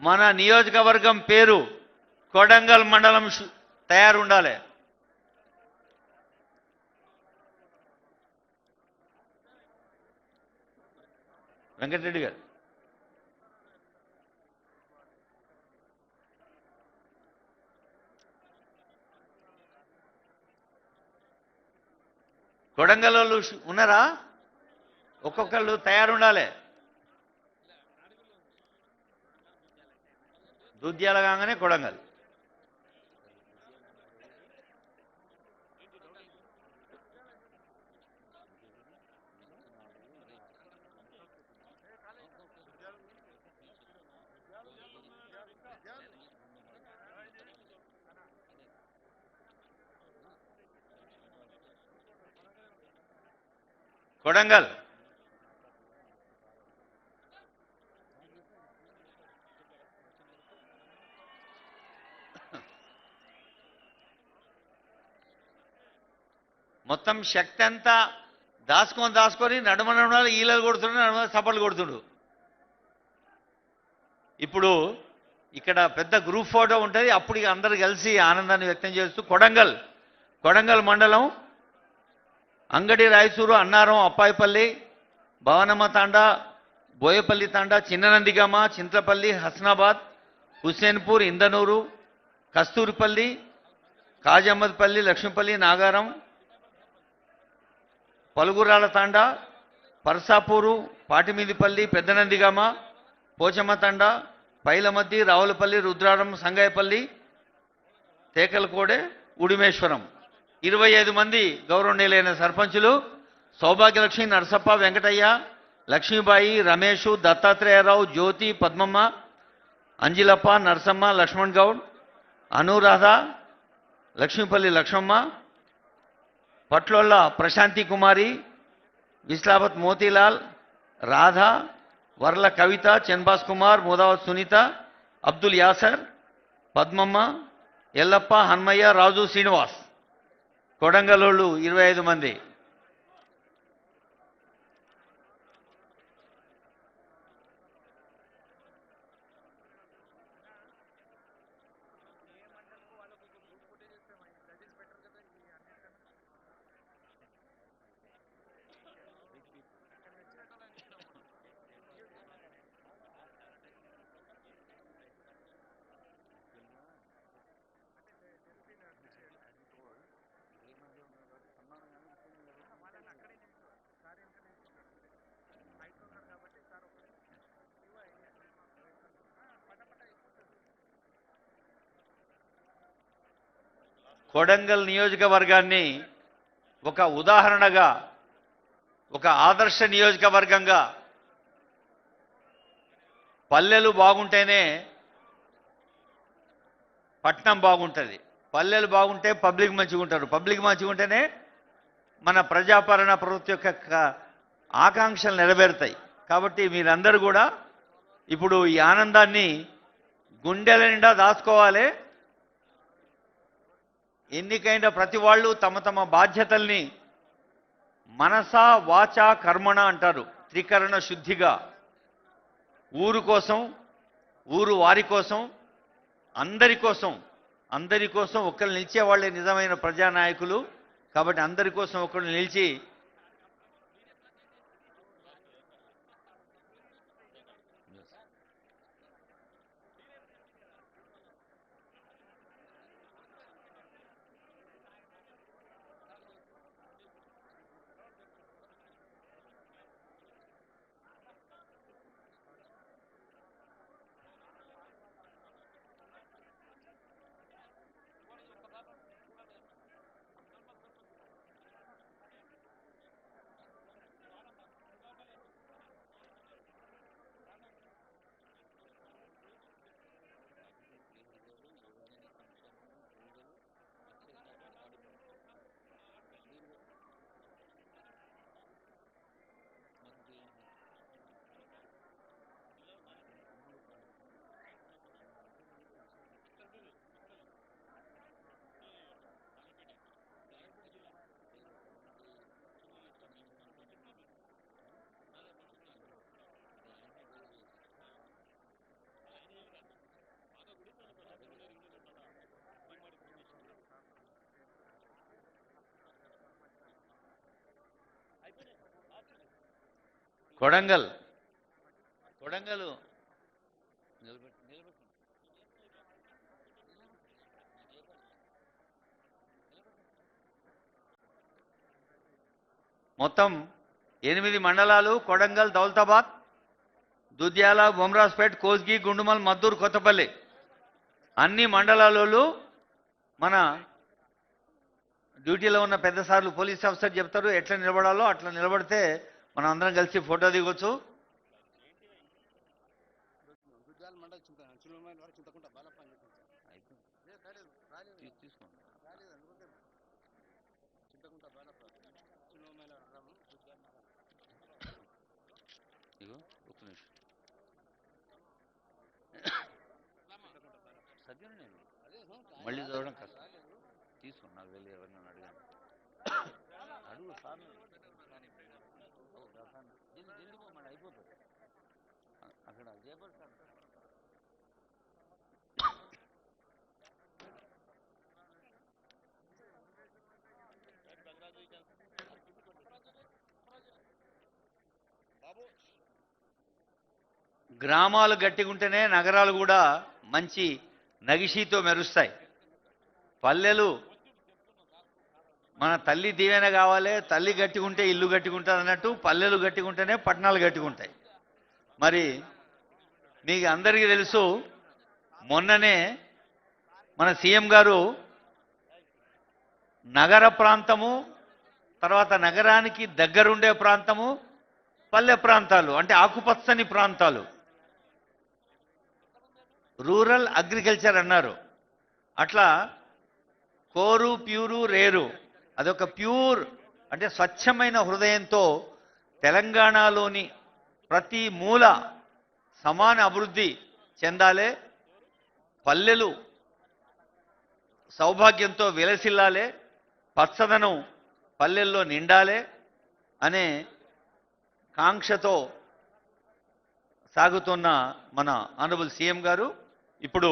మన నియోజకవర్గం పేరు కొడంగల్ మండలం తయారు ఉండాలి. వెంకటరెడ్డి గారు. కొడంగల్ వాళ్ళు ఉన్నారా? ఒక్కొక్కళ్ళు తయారుండాలి. దుద్యాల కాగానే కొడంగల్. కొడంగల్. మొత్తం శక్తి అంతా దాచుకొని నడుమన ఈలలు కొడుతుండు, నడుమ సపలు కొడుతుండు. ఇప్పుడు ఇక్కడ పెద్ద గ్రూప్ ఫోటో ఉంటుంది. అప్పుడు ఇక అందరు కలిసి ఆనందాన్ని వ్యక్తం చేస్తూ కొడంగల్ మండలం అంగడి రాయచూరు, అన్నారం, అప్పాయిపల్లి, భవనమ్మ తాండా, బోయపల్లి తాండా, చిన్ననందిగామ, చింతపల్లి, హస్నాబాద్, హుస్సేన్పూర్, ఇందనూరు, కస్తూరిపల్లి, కాజమ్మద్పల్లి, లక్ష్మీపల్లి, నాగారం, పలుగురాల తాండా, పర్సాపూరు, పాటిమీదిపల్లి, పెద్దనందిగామ, పోచమ్మ తాండా, పైలమద్ది, రావులపల్లి, రుద్రారం, సంగాయపల్లి, తేకలకోడే, ఉడిమేశ్వరం. 25 మంది గౌరవనీయులైన సర్పంచులు సౌభాగ్యలక్ష్మి, నరసప్ప, వెంకటయ్య, లక్ష్మీబాయి, రమేషు, దత్తాత్రేయరావు, జ్యోతి, పద్మమ్మ, అంజిలప్ప, నరసమ్మ, లక్ష్మణ్ గౌడ్, అనురాధ, లక్ష్మీపల్లి లక్ష్మమ్మ, పట్లోళ్ళ ప్రశాంతి కుమారి, విస్లావత్ మోతీలాల్, రాధ, వర్ల కవిత, చన్బాస్ కుమార్, ముదావత్ సునీత, అబ్దుల్ యాసర్, పద్మమ్మ, ఎల్లప్ప, హన్మయ్య, రాజు, శ్రీనివాస్. కొడంగలోళ్ళు 25 మంది. కొడంగల్ నియోజకవర్గాన్ని ఒక ఉదాహరణగా, ఒక ఆదర్శ నియోజకవర్గంగా, పల్లెలు బాగుంటేనే పట్నం బాగుంటుంది. పల్లెలు బాగుంటే పబ్లిక్ మంచిగా ఉంటారు. పబ్లిక్ మంచిగా ఉంటేనే మన ప్రజాపాలన ప్రభుత్వం యొక్క ఆకాంక్షలు నెరవేరుతాయి. కాబట్టి మీరందరూ కూడా ఇప్పుడు ఈ ఆనందాన్ని గుండెల నిండా దాచుకోవాలి. ఎన్నికైన ప్రతి వాళ్ళు తమ తమ బాధ్యతల్ని మనస, వాచ, కర్మణ అంటారు, త్రికరణ శుద్ధిగా ఊరు కోసం, ఊరు వారి కోసం, అందరి కోసం ఒక్కరు నిలిచే వాళ్ళే నిజమైన ప్రజానాయకులు. కాబట్టి అందరి కోసం ఒకరు నిలిచి కొడంగల్ మొత్తం 8 మండలాలు. కొడంగల్, దౌలతాబాద్, దుద్యాల, బొమ్రాజ్పేట్, కోస్గి, గుండుమల్, మద్దూరు, కొత్తపల్లి అన్ని మండలాలలో మన డ్యూటీలో ఉన్న పెద్ద సార్లు పోలీస్ ఆఫీసర్ చెప్తారు ఎట్లా నిలబడాలో. అట్లా నిలబడితే మనం అందరం కలిసి ఫోటో దిగొచ్చు. మళ్ళీ చదవడం కష్టం. తీసుకో, నాకు వెళ్ళి ఎవరినైనా అడిగాను అడుగు సార్. జల్దీ పోమని అయిపోతుంది అక్కడ జయపడి సార్. గ్రామాలు గట్టిగుంటేనే నగరాలు కూడా మంచి నగిషీతో మెరుస్తాయి. పల్లెలు మన తల్లి దీవెన కావాలి, తల్లి గట్టిగుంటే ఇల్లు గట్టిగుంటుంది అన్నట్టు పల్లెలు గట్టిగుంటేనే పట్టణాలు గట్టిగుంటాయి. మరి మీకు అందరికీ తెలుసు, మొన్ననే మన సీఎం గారు నగర ప్రాంతము, తర్వాత నగరానికి దగ్గరుండే ప్రాంతము, పల్లె ప్రాంతాలు అంటే ఆకుపచ్చని ప్రాంతాలు, రూరల్ అగ్రికల్చర్ అన్నారు. అట్లా కోరు ప్యూరు రేరు, అదొక ప్యూర్ అంటే స్వచ్ఛమైన హృదయంతో తెలంగాణలోని ప్రతి మూల సమాన అభివృద్ధి చెందాలే, పల్లెలు సౌభాగ్యంతో విలసిల్లాలే, పచ్చదనం పల్లెల్లో నిండాలే అనే కాంక్షతో సాగుతున్న మన ఆనరబుల్ సీఎం గారు ఇప్పుడు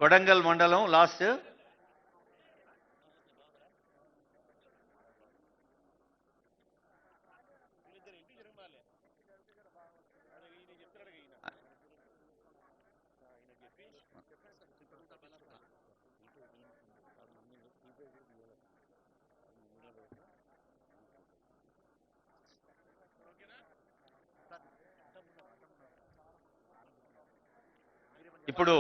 కొడంగల్ మండలం లాస్ట్ ఇప్పుడు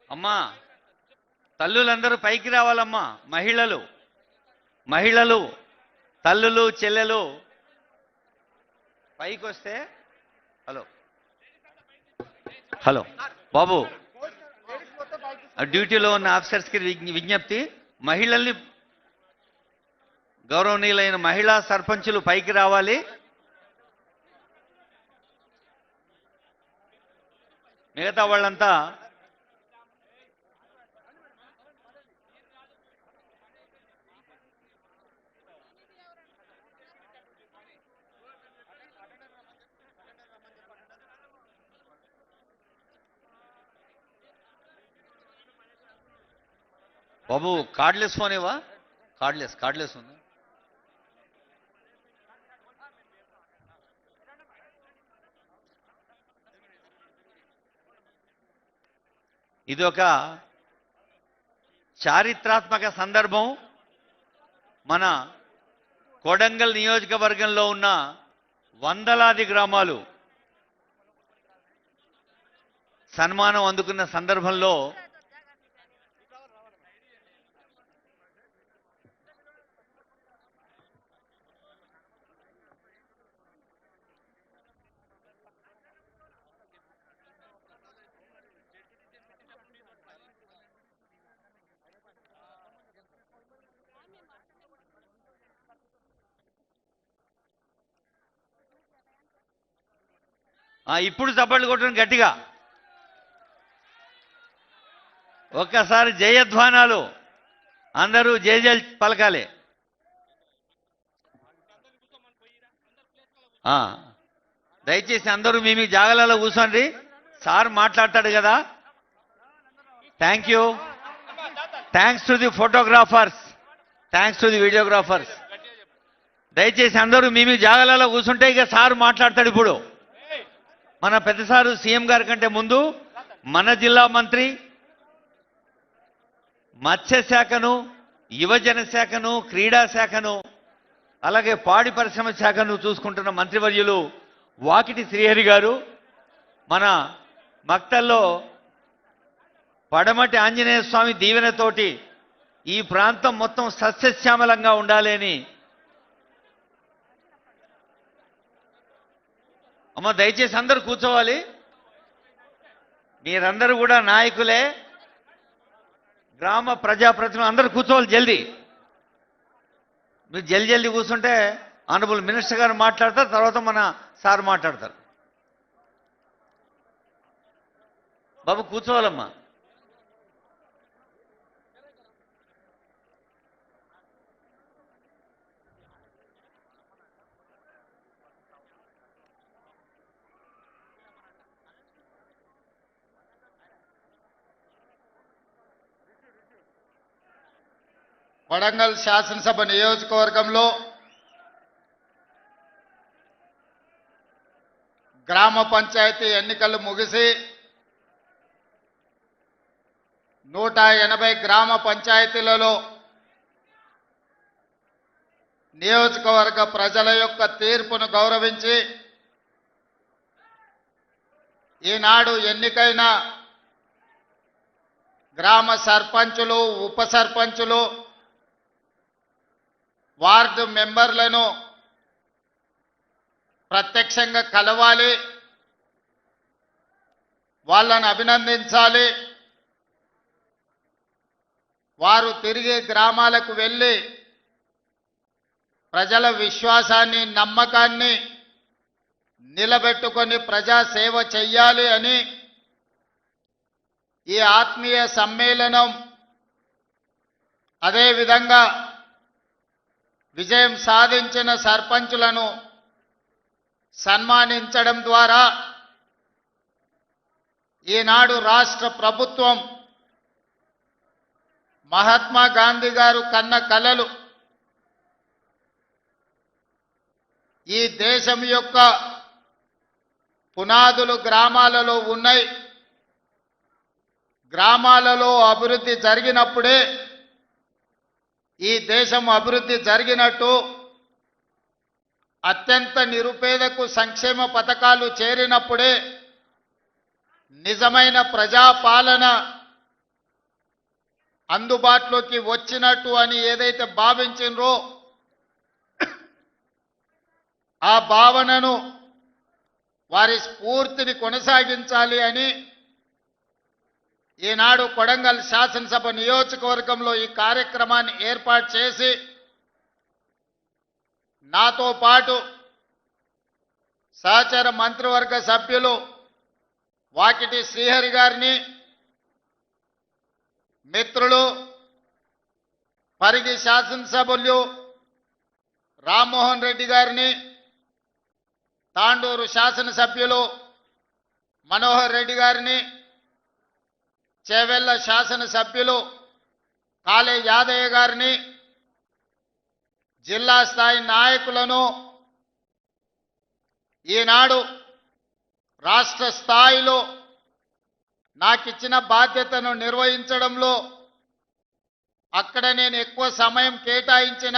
అమ్మా తల్లులందరూ పైకి రావాలమ్మా. మహిళలు తల్లులు చెల్లెలు పైకి వస్తే హలో బాబు, డ్యూటీలో ఉన్న ఆఫీసర్స్కి విజ్ఞప్తి, మహిళల్ని గౌరవనీయులైన మహిళా సర్పంచులు పైకి రావాలి. మిగతా వాళ్ళంతా బాబు కార్డ్లెస్ ఫోన్ ఇవా, కార్డ్లెస్ ఉంది. ఇది ఒక చారిత్రాత్మక సందర్భం. మన కొడంగల్ నియోజకవర్గంలో ఉన్న వందలాది గ్రామాలు సన్మానం అందుకున్న సందర్భంలో ఇప్పుడు చప్పట్లు కొట్టడం గట్టిగా, ఒక్కసారి జయధ్వానాలు అందరూ జయజల్ పలకాలి. దయచేసి అందరూ మీ జాగాలలో కూర్చోండి. సార్ మాట్లాడతాడు కదా. Thanks to the photographers, thanks to the videographers. దయచేసి అందరూ మీ జాగాలలో కూర్చుంటే ఇక సార్ మాట్లాడతాడు. ఇప్పుడు మన పెద్ద సారు సీఎం గారి కంటే ముందు మన జిల్లా మంత్రి, మత్స్యశాఖను, యువజన శాఖను, క్రీడా శాఖను, అలాగే పాడి పరిశ్రమ శాఖను చూసుకుంటున్న మంత్రివర్యులు వాకిటి శ్రీహరి గారు, మన మక్తల్లో పడమటి ఆంజనేయ స్వామి దీవెనతోటి ఈ ప్రాంతం మొత్తం సస్యశ్యామలంగా ఉండాలి అని అమ్మ దయచేసి అందరూ కూర్చోవాలి. మీరందరూ కూడా నాయకులే, గ్రామ ప్రజాప్రతినిధులు అందరూ కూర్చోవాలి. జల్దీ మీరు జల్దీ కూర్చుంటే ఆనరబుల్ మినిస్టర్ గారు మాట్లాడతారు, తర్వాత మన సార్ మాట్లాడతారు. బాబు కూర్చోవాలమ్మా. వడంగల్ శాసనసభ నియోజకవర్గంలో గ్రామ పంచాయతీ ఎన్నికలు ముగిసి 180 గ్రామ పంచాయతీలలో నియోజకవర్గ ప్రజల యొక్క తీర్పును గౌరవించి ఈనాడు ఎన్నికైన గ్రామ సర్పంచులు, ఉప సర్పంచులు, వార్డు మెంబర్లను ప్రత్యక్షంగా కలవాలి, వాళ్ళను అభినందించాలి. వారు తిరిగి గ్రామాలకు వెళ్ళి ప్రజల విశ్వాసాన్ని, నమ్మకాన్ని నిలబెట్టుకొని ప్రజాసేవ చెయ్యాలి అని ఈ ఆత్మీయ సమ్మేళనం, అదేవిధంగా విజయం సాధించిన సర్పంచులను సన్మానించడం ద్వారా ఈనాడు రాష్ట్ర ప్రభుత్వం మహాత్మా గాంధీ గారు కన్న కలలు ఈ దేశం యొక్క పునాదులు గ్రామాలలో ఉన్నాయి. గ్రామాలలో అభివృద్ధి జరిగినప్పుడే ఈ దేశం అభివృద్ధి జరిగినట్టు, అత్యంత నిరుపేదకు సంక్షేమ పథకాలు చేరినప్పుడే నిజమైన ప్రజాపాలన అందుబాటులోకి వచ్చినట్టు అని ఏదైతే భావించినరో ఆ భావనను, వారి స్ఫూర్తిని కొనసాగించాలి అని ఈనాడు కొడంగల్ శాసనసభ నియోజకవర్గంలో ఈ కార్యక్రమాన్ని ఏర్పాటు చేసి నాతో పాటు సహచర మంత్రివర్గ సభ్యులు వాకిటి శ్రీహరి గారిని, మిత్రులు పరిగి శాసనసభ్యులు రామ్మోహన్ రెడ్డి గారిని, తాండూరు శాసనసభ్యులు మనోహర్ రెడ్డి గారిని, చేవెళ్ల శాసనసభ్యులు కాళే యాదయ్య గారిని, జిల్లా స్థాయి నాయకులను, ఈనాడు రాష్ట్ర స్థాయిలో నాకిచ్చిన బాధ్యతను నిర్వహించడంలో అక్కడ నేను ఎక్కువ సమయం కేటాయించిన,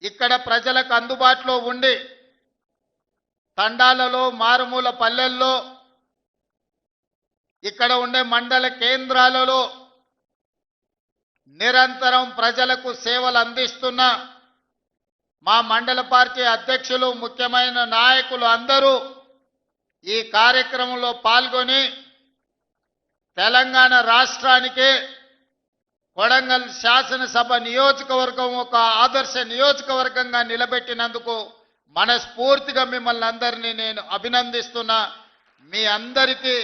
ఇక్కడ ప్రజలకు అందుబాటులో ఉండి తండాలలో, మారుమూల పల్లెల్లో, ఇక్కడ ఉండే మండల కేంద్రాలలో నిరంతరం ప్రజలకు సేవలు అందిస్తున్న మా మండల పార్టీ అధ్యక్షులు, ముఖ్యమైన నాయకులు అందరూ ఈ కార్యక్రమంలో పాల్గొని తెలంగాణ రాష్ట్రానికి కొడంగల్ శాసనసభ నియోజకవర్గం ఒక ఆదర్శ నియోజకవర్గంగా నిలబెట్టినందుకు మనస్ఫూర్తిగా మిమ్మల్ని అందరినీ నేను అభినందిస్తున్నా. మీ అందరికీ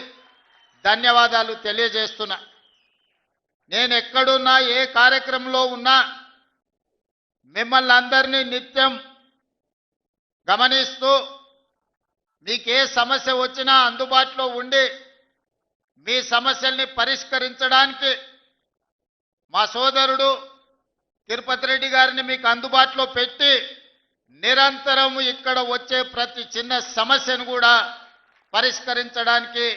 ధన్యవాదాలు తెలియజేస్తున్నా. నేను ఎక్కడున్నా, ఏ కార్యక్రమంలో ఉన్నా మిమ్మల్ని అందరినీ నిత్యం గమనిస్తూ మీకే సమస్య వచ్చినా అందుబాటులో ఉండి మీ సమస్యల్ని పరిష్కరించడానికి మా సోదరుడు తిరుపతి రెడ్డి గారిని మీకు అందుబాటులో పెట్టి నిరంతరం ఇక్కడ వచ్చే ప్రతి చిన్న సమస్యను కూడా పరిష్కరించడానికి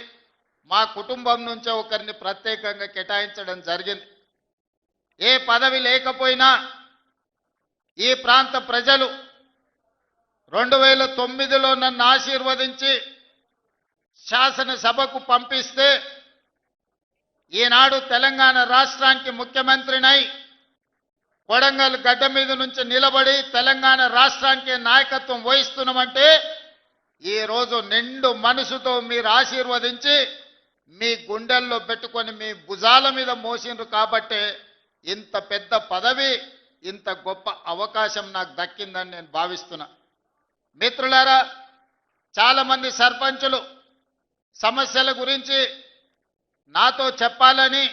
మా కుటుంబం నుంచే ఒకరిని ప్రత్యేకంగా కేటాయించడం జరిగింది. ఏ పదవి లేకపోయినా ఈ ప్రాంత ప్రజలు 2009లో నన్ను ఆశీర్వదించి శాసనసభకు పంపిస్తే ఈనాడు తెలంగాణ రాష్ట్రానికి ముఖ్యమంత్రినై కొడంగల్ గడ్డ మీద నుంచి నిలబడి తెలంగాణ రాష్ట్రానికి నాయకత్వం వహిస్తున్నామంటే ఈరోజు నిండు మనసుతో మీరు ఆశీర్వదించి మీ గుండెల్లో పెట్టుకొని మీ భుజాల మీద మోసిండ్రు కాబట్టే ఇంత పెద్ద పదవి ఇంత గొప్ప అవకాశం నాకు దక్కిందని నేను భావిస్తున్నా. మిత్రులారా, చాలామంది సర్పంచులు సమస్యల గురించి నాతో చెప్పాలని,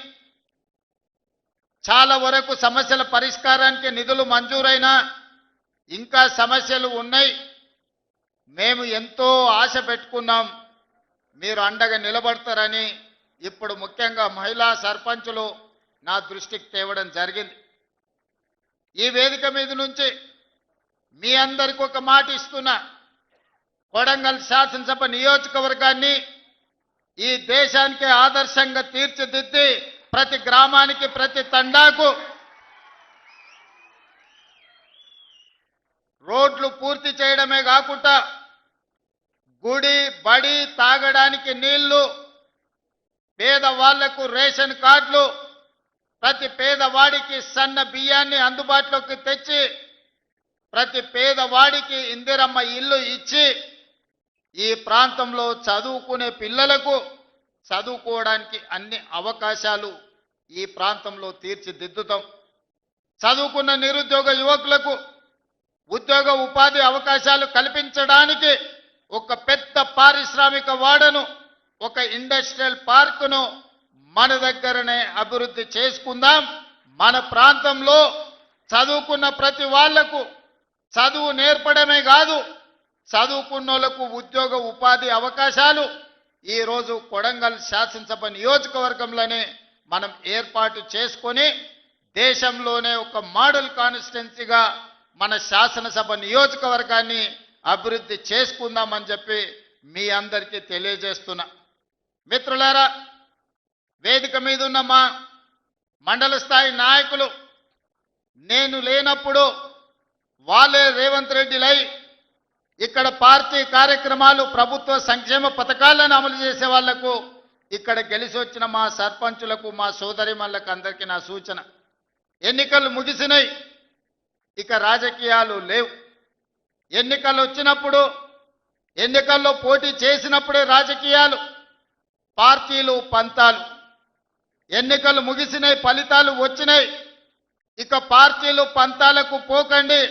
చాలా వరకు సమస్యల పరిష్కారానికి నిధులు మంజూరైనా ఇంకా సమస్యలు ఉన్నాయి, మేము ఎంతో ఆశ పెట్టుకున్నాం, మీరు అండగా నిలబడతారని ఇప్పుడు ముఖ్యంగా మహిళా సర్పంచులు నా దృష్టికి తేవడం జరిగింది. ఈ వేదిక మీద నుంచి మీ అందరికీ ఒక మాట ఇస్తున్నా, కొడంగల్ శాసనసభ నియోజకవర్గాన్ని ఈ దేశానికి ఆదర్శంగా తీర్చిదిద్ది ప్రతి గ్రామానికి ప్రతి తండాకు రోడ్లు పూర్తి చేయడమే కాకుండా గుడి బడి తాగడానికి నీళ్లు, పేదవాళ్లకు రేషన్ కార్డులు, ప్రతి పేదవాడికి సన్న బియ్యాన్ని అందుబాటులోకి తెచ్చి ప్రతి పేదవాడికి ఇందిరమ్మ ఇల్లు ఇచ్చి ఈ ప్రాంతంలో చదువుకునే పిల్లలకు చదువుకోవడానికి అన్ని అవకాశాలు ఈ ప్రాంతంలో తీర్చిదిద్దుతాం. చదువుకున్న నిరుద్యోగ యువకులకు ఉద్యోగ ఉపాధి అవకాశాలు కల్పించడానికి ఒక పెద్ద పారిశ్రామిక వాడను, ఒక ఇండస్ట్రియల్ పార్కును మన దగ్గరనే అభివృద్ధి చేసుకుందాం. మన ప్రాంతంలో చదువుకున్న ప్రతి వాళ్లకు చదువు నేర్పడమే కాదు, చదువుకున్నోళ్లకు ఉద్యోగ ఉపాధి అవకాశాలు ఈరోజు కొడంగల్ శాసనసభ నియోజకవర్గంలోనే మనం ఏర్పాటు చేసుకొని దేశంలోనే ఒక మోడల్ కాన్స్టిట్యున్సీగా మన శాసనసభ నియోజకవర్గాన్ని అభివృద్ధి చేసుకుందామని చెప్పి మీ అందరికీ తెలియజేస్తున్నా. మిత్రులారా, వేదిక మీద ఉన్న మా మండల స్థాయి నాయకులు నేను లేనప్పుడు వాళ్ళే రేవంత్ రెడ్డిలై ఇక్కడ పార్టీ కార్యక్రమాలు, ప్రభుత్వ సంక్షేమ పథకాలను అమలు చేసే వాళ్లకు ఇక్కడ గెలిచి వచ్చిన మా సర్పంచులకు, మా సోదరిమణులకు అందరికీ నా సూచన, ఎన్నికలు ముగిసినాయి, ఇక రాజకీయాలు లేవు. ఎన్నికలు వచ్చినప్పుడు, ఎన్నికల్లో పోటీ చేసినప్పుడే రాజకీయాలు, పార్టీలు పంతాలు. ఎన్నికలు ముగిసినాయి, ఫలితాలు వచ్చినాయి, ఇక పార్టీలు పంతాలకు పోకండి.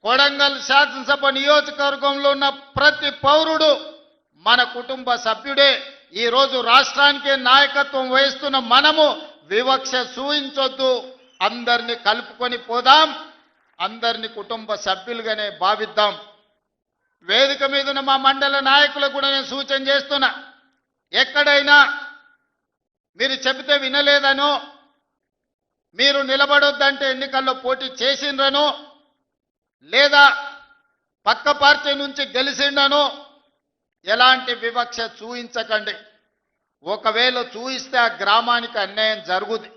కొడంగల్ శాసనసభ నియోజకవర్గంలో ఉన్న ప్రతి పౌరుడు మన కుటుంబ సభ్యుడే. ఈరోజు రాష్ట్రానికి నాయకత్వం వహిస్తున్న మనము వివక్ష చూయించొద్దు, అందరినీ కలుపుకొని పోదాం, అందరినీ కుటుంబ సభ్యులుగానే భావిద్దాం. వేదిక మీద ఉన్న మా మండల నాయకులకు కూడా నేను సూచన చేస్తున్నా, ఎక్కడైనా మీరు చెబితే వినలేదనో, మీరు నిలబడొద్దంటే ఎన్నికల్లో పోటీ చేసిండ్రనో, లేదా పక్క పార్టీ నుంచి గెలిచిండనో ఎలాంటి వివక్ష చూయించకండి. ఒకవేళ చూయిస్తే ఆ గ్రామానికి అన్యాయం జరుగుతుంది.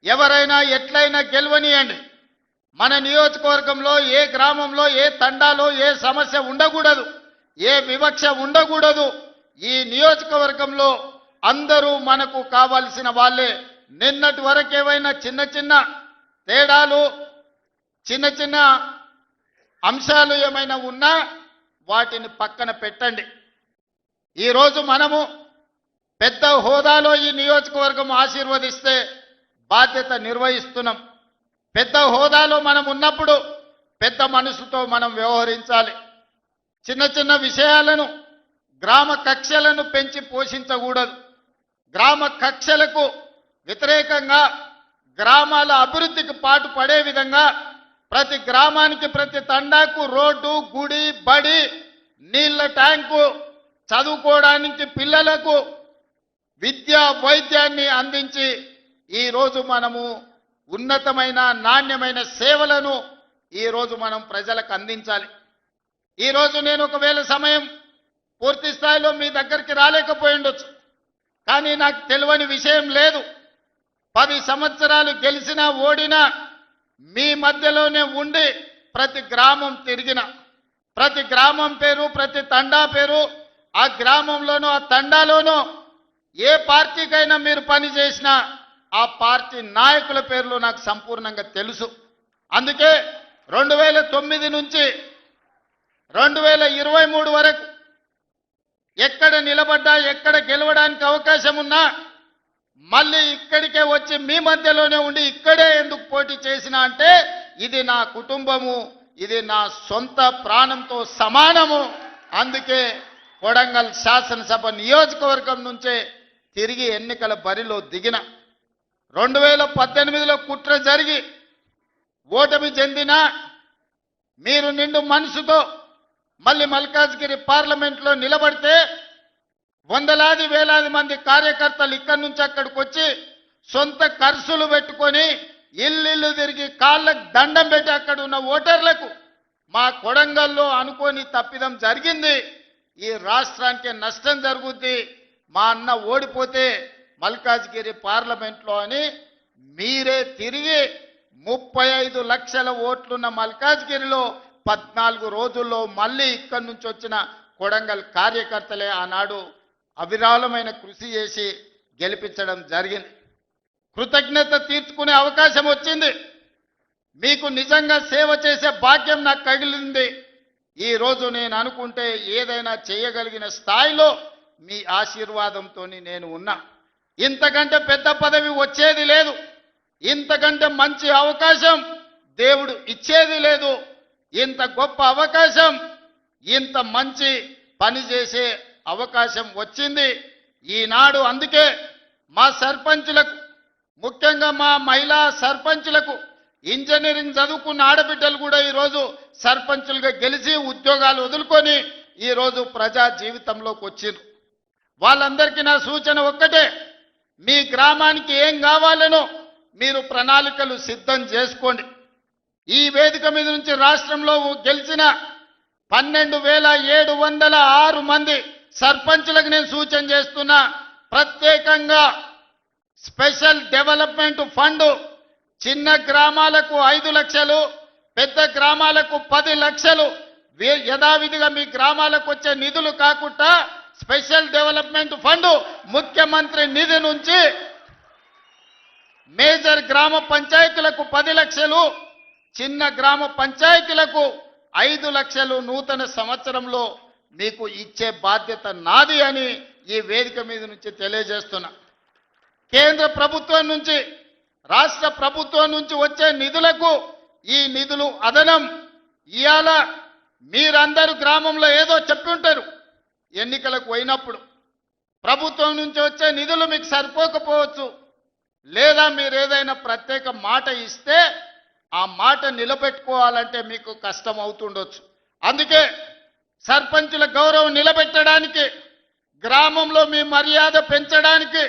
ఎవరైనా ఎట్లయినా గెలవనియండి. మన నియోజకవర్గంలో ఏ గ్రామంలో ఏ తండాలో ఏ సమస్య ఉండకూడదు, ఏ వివక్ష ఉండకూడదు. ఈ నియోజకవర్గంలో అందరూ మనకు కావాల్సిన వాళ్ళే. నిన్నటి వరకు ఏవైనా చిన్న చిన్న తేడాలు, చిన్న చిన్న అంశాలు ఏమైనా ఉన్నా వాటిని పక్కన పెట్టండి. ఈరోజు మనము పెద్ద హోదాలో ఈ నియోజకవర్గం ఆశీర్వదిస్తే బాధ్యత నిర్వహిస్తున్నాం. పెద్ద హోదాలో మనం ఉన్నప్పుడు పెద్ద మనసుతో మనం వ్యవహరించాలి. చిన్న చిన్న విషయాలను, గ్రామ కక్షలను పెంచి పోషించకూడదు. గ్రామ కక్షలకు వ్యతిరేకంగా గ్రామాల అభివృద్ధికి పాటు పడే విధంగా ప్రతి గ్రామానికి ప్రతి తండాకు రోడ్డు, గుడి, బడి, నీళ్ల ట్యాంకు, చదువుకోవడానికి పిల్లలకు విద్య వైద్యాన్ని అందించి ఈరోజు మనము ఉన్నతమైన నాణ్యమైన సేవలను ఈరోజు మనం ప్రజలకు అందించాలి. ఈరోజు నేను ఒకవేళ సమయం పూర్తి స్థాయిలో మీ దగ్గరికి రాలేకపోయి ఉండొచ్చు, కానీ నాకు తెలియని విషయం లేదు. 10 సంవత్సరాలు గెలిచినా ఓడినా మీ మధ్యలోనే ఉండి ప్రతి గ్రామం తిరిగిన, ప్రతి గ్రామం పేరు, ప్రతి తండా పేరు, ఆ గ్రామంలోనూ ఆ తండాలోనూ ఏ పార్టీకైనా మీరు పని చేసినా ఆ పార్టీ నాయకుల పేర్లు నాకు సంపూర్ణంగా తెలుసు. అందుకే 2009 నుంచి 2023 వరకు ఎక్కడ నిలబడ్డా, ఎక్కడ గెలవడానికి అవకాశం ఉన్నా మళ్ళీ ఇక్కడికే వచ్చి మీ మధ్యలోనే ఉండి ఇక్కడే ఎందుకు పోటీ చేసినా అంటే ఇది నా కుటుంబము, ఇది నా సొంత ప్రాణంతో సమానము. అందుకే కొడంగల్ శాసనసభ నియోజకవర్గం నుంచే తిరిగి ఎన్నికల బరిలో దిగిన. 2018లో కుట్ర జరిగి ఓటమి చెందిన మీరు నిండు మనసుతో మళ్ళీ మల్కాజ్గిరి పార్లమెంట్లో నిలబడితే వందలాది వేలాది మంది కార్యకర్తలు ఇక్కడి నుంచి అక్కడికి వచ్చి సొంత ఖర్చులు పెట్టుకొని ఇల్లు తిరిగి కాళ్ళకు దండం పెట్టి అక్కడ ఉన్న ఓటర్లకు మా కొడంగల్లో అనుకోని తప్పిదం జరిగింది, ఈ రాష్ట్రానికి నష్టం జరుగుద్ది, మా అన్న ఓడిపోతే మల్కాజ్గిరి పార్లమెంట్లో అని మీరే తిరిగి 35 లక్షల ఓట్లున్న మల్కాజ్గిరిలో 14 రోజుల్లో మళ్ళీ ఇక్కడి నుంచి వచ్చిన కొడంగల్ కార్యకర్తలే ఆనాడు అవిరాళమైన కృషి చేసి గెలిపించడం జరిగింది. కృతజ్ఞత తీర్చుకునే అవకాశం వచ్చింది. మీకు నిజంగా సేవ చేసే భాగ్యం నాకు కలిగింది. ఈ రోజు నేను అనుకుంటే ఏదైనా చేయగలిగిన స్థాయిలో మీ ఆశీర్వాదంతో నేను ఉన్నా. ఇంతకంటే పెద్ద పదవి వచ్చేది లేదు, ఇంతకంటే మంచి అవకాశం దేవుడు ఇచ్చేది లేదు. ఇంత గొప్ప అవకాశం, ఇంత మంచి పని చేసే అవకాశం వచ్చింది ఈనాడు. అందుకే మా సర్పంచులకు, ముఖ్యంగా మా మహిళా సర్పంచులకు, ఇంజనీరింగ్ చదువుకున్న ఆడబిడ్డలు కూడా ఈరోజు సర్పంచులుగా గెలిచి ఉద్యోగాలు వదులుకొని ఈరోజు ప్రజా జీవితంలోకి వచ్చిండ్రు. వాళ్ళందరికీ నా సూచన ఒక్కటే, మీ గ్రామానికి ఏం కావాలనో మీరు ప్రణాళికలు సిద్ధం చేసుకోండి. ఈ వేదిక మీద నుంచి రాష్ట్రంలో గెలిచిన 12,706 మంది సర్పంచులకు నేను సూచన చేస్తున్నా, ప్రత్యేకంగా స్పెషల్ డెవలప్మెంట్ ఫండ్ చిన్న గ్రామాలకు 5 లక్షలు, పెద్ద గ్రామాలకు 10 లక్షలు యథావిధిగా మీ గ్రామాలకు వచ్చే నిధులు కాకుండా స్పెషల్ డెవలప్మెంట్ ఫండ్ ముఖ్యమంత్రి నిధి నుంచి మేజర్ గ్రామ పంచాయతీలకు 10 లక్షలు, చిన్న గ్రామ పంచాయతీలకు 5 లక్షలు నూతన సంవత్సరంలో మీకు ఇచ్చే బాధ్యత నాది అని ఈ వేదిక మీద నుంచి తెలియజేస్తున్నా. కేంద్ర ప్రభుత్వం నుంచి, రాష్ట్ర ప్రభుత్వం నుంచి వచ్చే నిధులకు ఈ నిధులు అదనం. ఇవాళ మీరందరూ గ్రామంలో ఏదో చెప్పి ఉంటారు, ఎన్నికలకు పోయినప్పుడు ప్రభుత్వం నుంచి వచ్చే నిధులు మీకు సరిపోకపోవచ్చు, లేదా మీరు ఏదైనా ప్రత్యేక మాట ఇస్తే ఆ మాట నిలబెట్టుకోవాలంటే మీకు కష్టం అవుతుండొచ్చు. అందుకే సర్పంచుల గౌరవం నిలబెట్టడానికి, గ్రామంలో మీ మర్యాద పెంచడానికి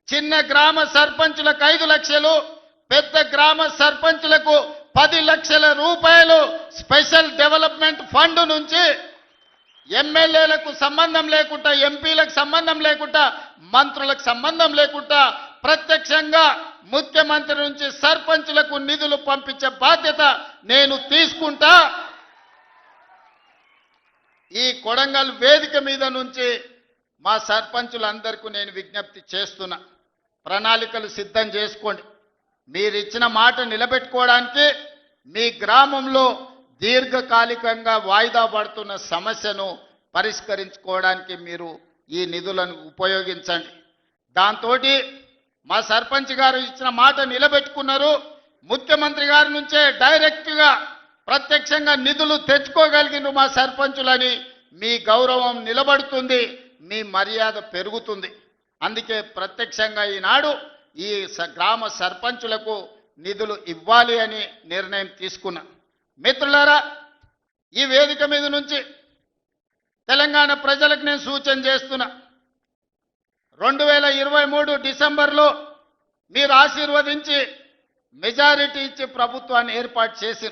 చిన్న గ్రామ సర్పంచులకు 5 లక్షలు, పెద్ద గ్రామ సర్పంచులకు 10 లక్షల రూపాయలు స్పెషల్ డెవలప్మెంట్ ఫండ్ నుంచి ఎమ్మెల్యేలకు సంబంధం లేకుండా, ఎంపీలకు సంబంధం లేకుండా, మంత్రులకు సంబంధం లేకుండా ప్రత్యక్షంగా ముఖ్యమంత్రి నుంచి సర్పంచులకు నిధులు పంపించే బాధ్యత నేను తీసుకుంటా. ఈ కొడంగల్ వేదిక మీద నుంచి మా సర్పంచులందరికీ నేను విజ్ఞప్తి చేస్తున్నా, ప్రణాళికలు సిద్ధం చేసుకోండి. మీరు ఇచ్చిన మాట నిలబెట్టుకోవడానికి మీ గ్రామంలో దీర్ఘకాలికంగా వాయిదా పడుతున్న సమస్యను పరిష్కరించుకోవడానికి మీరు ఈ నిధులను ఉపయోగించండి. దాంతో మా సర్పంచ్ గారు ఇచ్చిన మాట నిలబెట్టుకున్నారు. ముఖ్యమంత్రి గారి నుంచే డైరెక్ట్గా ప్రత్యక్షంగా నిధులు తెచ్చుకోగలిగిన మా సర్పంచులని మీ గౌరవం నిలబడుతుంది, మీ మర్యాద పెరుగుతుంది. అందుకే ప్రత్యక్షంగా ఈనాడు ఈ గ్రామ సర్పంచులకు నిధులు ఇవ్వాలి అని నిర్ణయం తీసుకున్నా. మిత్రులారా, ఈ వేదిక మీద నుంచి తెలంగాణ ప్రజలకు నేను సూచన చేస్తున్నా, 2023 డిసెంబర్లో మీరు ఆశీర్వదించి మెజారిటీ ఇచ్చి ప్రభుత్వాన్ని ఏర్పాటు చేసి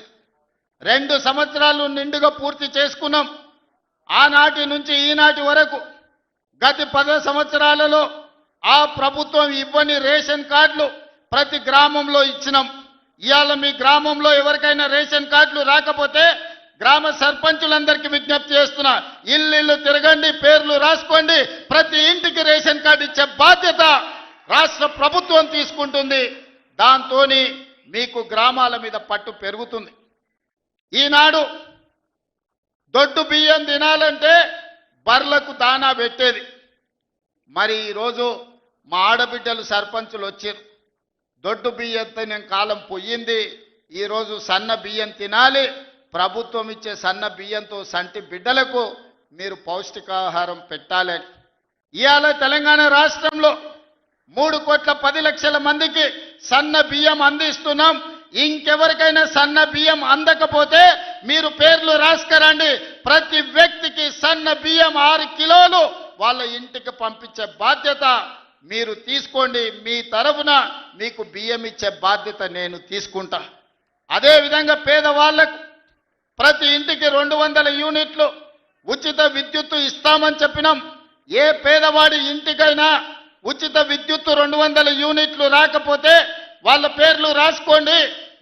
2 సంవత్సరాలు నిండుగా పూర్తి చేసుకున్నాం. ఆనాటి నుంచి ఈనాటి వరకు గత 10 సంవత్సరాలలో ఆ ప్రభుత్వం ఇవ్వని రేషన్ కార్డులు ప్రతి గ్రామంలో ఇచ్చినాం. ఇవాళ మీ గ్రామంలో ఎవరికైనా రేషన్ కార్డులు రాకపోతే గ్రామ సర్పంచులందరికీ విజ్ఞప్తి చేస్తున్నా, ఇల్లు తిరగండి, పేర్లు రాసుకోండి, ప్రతి ఇంటికి రేషన్ కార్డు ఇచ్చే బాధ్యత రాష్ట్ర ప్రభుత్వం తీసుకుంటుంది. దాంతో మీకు గ్రామాల మీద పట్టు పెరుగుతుంది. ఈనాడు దొడ్డు బియ్యం తినాలంటే బర్లకు దానా పెట్టేది. మరి ఈరోజు మా ఆడబిడ్డలు సర్పంచులు వచ్చారు, దొడ్డు బియ్యంతో నేను కాలం పోయింది, ఈరోజు సన్న బియ్యం తినాలి. ప్రభుత్వం ఇచ్చే సన్న బియ్యంతో సంటి బిడ్డలకు మీరు పౌష్టికాహారం పెట్టాలని ఇవాళ తెలంగాణ రాష్ట్రంలో 3,10,00,000 మందికి సన్న బియ్యం అందిస్తున్నాం. ఇంకెవరికైనా సన్న బియ్యం అందకపోతే మీరు పేర్లు రాసుకరండి. ప్రతి వ్యక్తికి సన్న బియ్యం 6 కిలోలు వాళ్ళ ఇంటికి పంపించే బాధ్యత మీరు తీసుకోండి. మీ తరఫున మీకు బియ్యం ఇచ్చే బాధ్యత నేను తీసుకుంటా. అదేవిధంగా పేదవాళ్లకు ప్రతి ఇంటికి 200 యూనిట్లు ఉచిత విద్యుత్తు ఇస్తామని చెప్పినాం. ఏ పేదవాడి ఇంటికైనా ఉచిత విద్యుత్తు 200 యూనిట్లు రాకపోతే వాళ్ళ పేర్లు రాసుకోండి.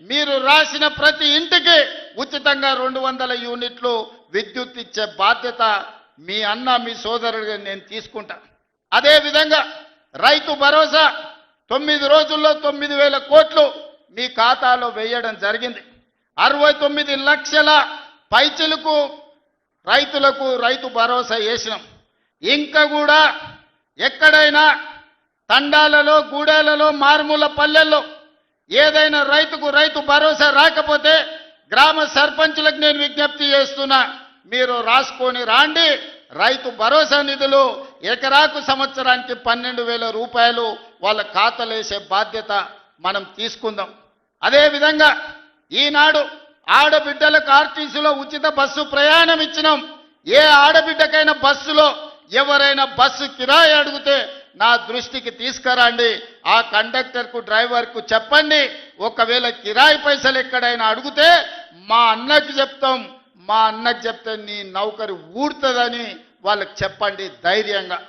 మీరు రాసిన ప్రతి ఇంటికి ఉచితంగా 200 యూనిట్లు విద్యుత్ ఇచ్చే బాధ్యత మీ అన్న మీ సోదరుడిగా నేను తీసుకుంటా. అదేవిధంగా రైతు భరోసా 9 రోజుల్లో 9,000 కోట్లు మీ ఖాతాలో వేయడం జరిగింది. 69 లక్షల పైచిలకు రైతులకు రైతు భరోసా వేసినాం. ఇంకా కూడా ఎక్కడైనా తండాలలో గూడెలలో మారుమూల పల్లెల్లో ఏదైనా రైతుకు రైతు భరోసా రాకపోతే గ్రామ సర్పంచులకు నేను విజ్ఞప్తి చేస్తున్నా, మీరు రాసుకొని రాండి. రైతు భరోసా నిధులు ఎకరాకు సంవత్సరానికి 12,000 రూపాయలు వాళ్ళ ఖాతాలో వేసే బాధ్యత మనం తీసుకుందాం. అదేవిధంగా ఈనాడు ఆడబిడ్డలకు ఆర్టీసీలో ఉచిత బస్సు ప్రయాణం ఇచ్చినాం. ఏ ఆడబిడ్డకైనా బస్సులో ఎవరైనా బస్సు కిరాయి అడిగితే నా దృష్టికి తీసుకురండి. ఆ కండక్టర్కు డ్రైవర్కు చెప్పండి, ఒకవేళ కిరాయి పైసలు ఎక్కడైనా అడిగితే మా అన్నకి చెప్తాం, మా అన్నకి చెప్తే నీ నౌకరి ఊడుతుందని వాళ్ళకి చెప్పండి ధైర్యంగా.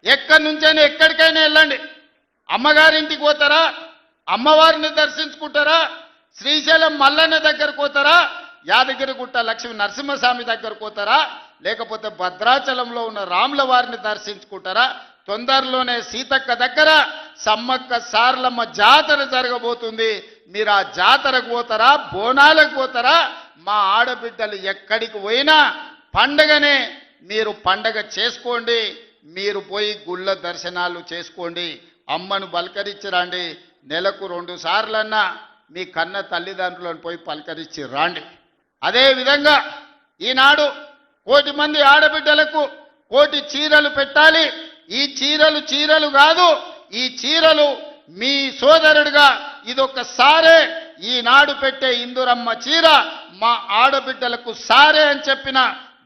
ఎక్కడి నుంచైనా ఎక్కడికైనా వెళ్ళండి. అమ్మగారింటికి పోతారా, అమ్మవారిని దర్శించుకుంటారా, శ్రీశైలం మల్లన్న దగ్గరకు పోతారా, యాదగిరిగుట్ట లక్ష్మీ నరసింహస్వామి దగ్గరకు పోతారా, లేకపోతే భద్రాచలంలో ఉన్న రాముల వారిని దర్శించుకుంటారా, తొందరలోనే సీతక్క దగ్గర సమ్మక్క సార్లమ్మ జాతర జరగబోతుంది. మీరు ఆ జాతరకు పోతారా, బోనాలకు పోతారా? మా ఆడబిడ్డలు ఎక్కడికి పోయినా పండగనే మీరు పండగ చేసుకోండి. మీరు పోయి గుళ్ళ దర్శనాలు చేసుకోండి, అమ్మను పలకరించి రండి. నెలకు 2 సార్లన్నా మీ కన్న తల్లిదండ్రులను పోయి పలకరించి రాండి. అదేవిధంగా ఈనాడు 1,000 మంది ఆడబిడ్డలకు 1,000 చీరలు పెట్టాలి. ఈ చీరలు కాదు, ఈ చీరలు మీ సోదరుడిగా ఇదొక్కసారే ఈనాడు పెట్టే ఇందురమ్మ చీర మా ఆడబిడ్డలకు సారే అని చెప్పిన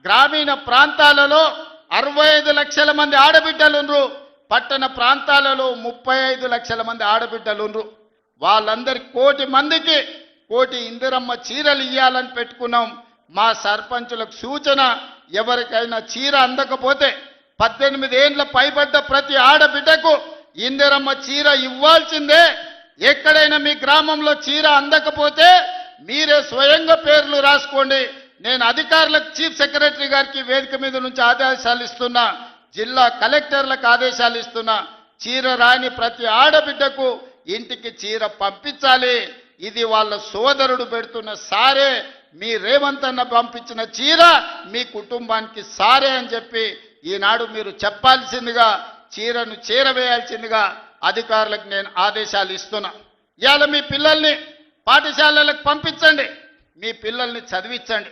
గ్రామీణ ప్రాంతాలలో 65 లక్షల మంది ఆడబిడ్డలుండ్రు, పట్టణ ప్రాంతాలలో 35 లక్షల మంది ఆడబిడ్డలుండ్రు. వాళ్ళందరి 1,000 మందికి 1,000 ఇందిరమ్మ చీరలు ఇవ్వాలని పెట్టుకున్నాం. మా సర్పంచులకు సూచన, ఎవరికైనా చీర అందకపోతే 18 ఏండ్ల పైబడ్డ ప్రతి ఆడబిడ్డకు ఇందిరమ్మ చీర ఇవ్వాల్సిందే. ఎక్కడైనా మీ గ్రామంలో చీర అందకపోతే మీరే స్వయంగా పేర్లు రాసుకోండి. నేను అధికారులకు చీఫ్ సెక్రటరీ గారికి వేదిక మీద నుంచి ఆదేశాలు ఇస్తున్నా, జిల్లా కలెక్టర్లకు ఆదేశాలు ఇస్తున్నా, చీర రాని ప్రతి ఆడబిడ్డకు ఇంటికి చీర పంపించాలి. ఇది వాళ్ళ సోదరుడు పెడుతున్న సారే, మీ రేవంత్ అన్న పంపించిన చీర మీ కుటుంబానికి సారే అని చెప్పి ఈనాడు మీరు చెప్పాల్సిందిగా, చీరను చేరవేయాల్సిందిగా అధికారులకు నేను ఆదేశాలు ఇస్తున్నా. ఇవాళ మీ పిల్లల్ని పాఠశాలలకు పంపించండి, మీ పిల్లల్ని చదివించండి.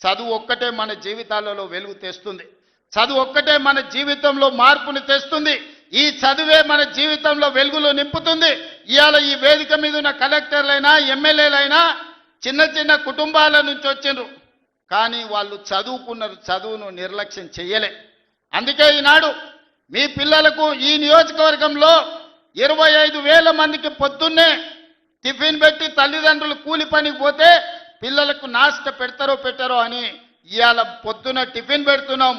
చదువు ఒక్కటే మన జీవితాలలో వెలుగు తెస్తుంది. చదువు ఒక్కటే మన జీవితంలో మార్పుని తెస్తుంది. ఈ చదువే మన జీవితంలో వెలుగులు నింపుతుంది. ఇవాళ ఈ వేదిక మీద ఉన్న కలెక్టర్లైనా ఎమ్మెల్యేలైనా చిన్న చిన్న కుటుంబాల నుంచి వచ్చిండ్రు, కానీ వాళ్ళు చదువుకున్నారు, చదువును నిర్లక్ష్యం చెయ్యలే. అందుకే ఈనాడు మీ పిల్లలకు ఈ నియోజకవర్గంలో 25,000 మందికి పొద్దున్నే టిఫిన్ పెట్టి తల్లిదండ్రులు కూలి పనికి పోతే పిల్లలకు నాష్ట పెడతారో పెట్టారో అని ఇవాళ పొద్దున టిఫిన్ పెడుతున్నాం,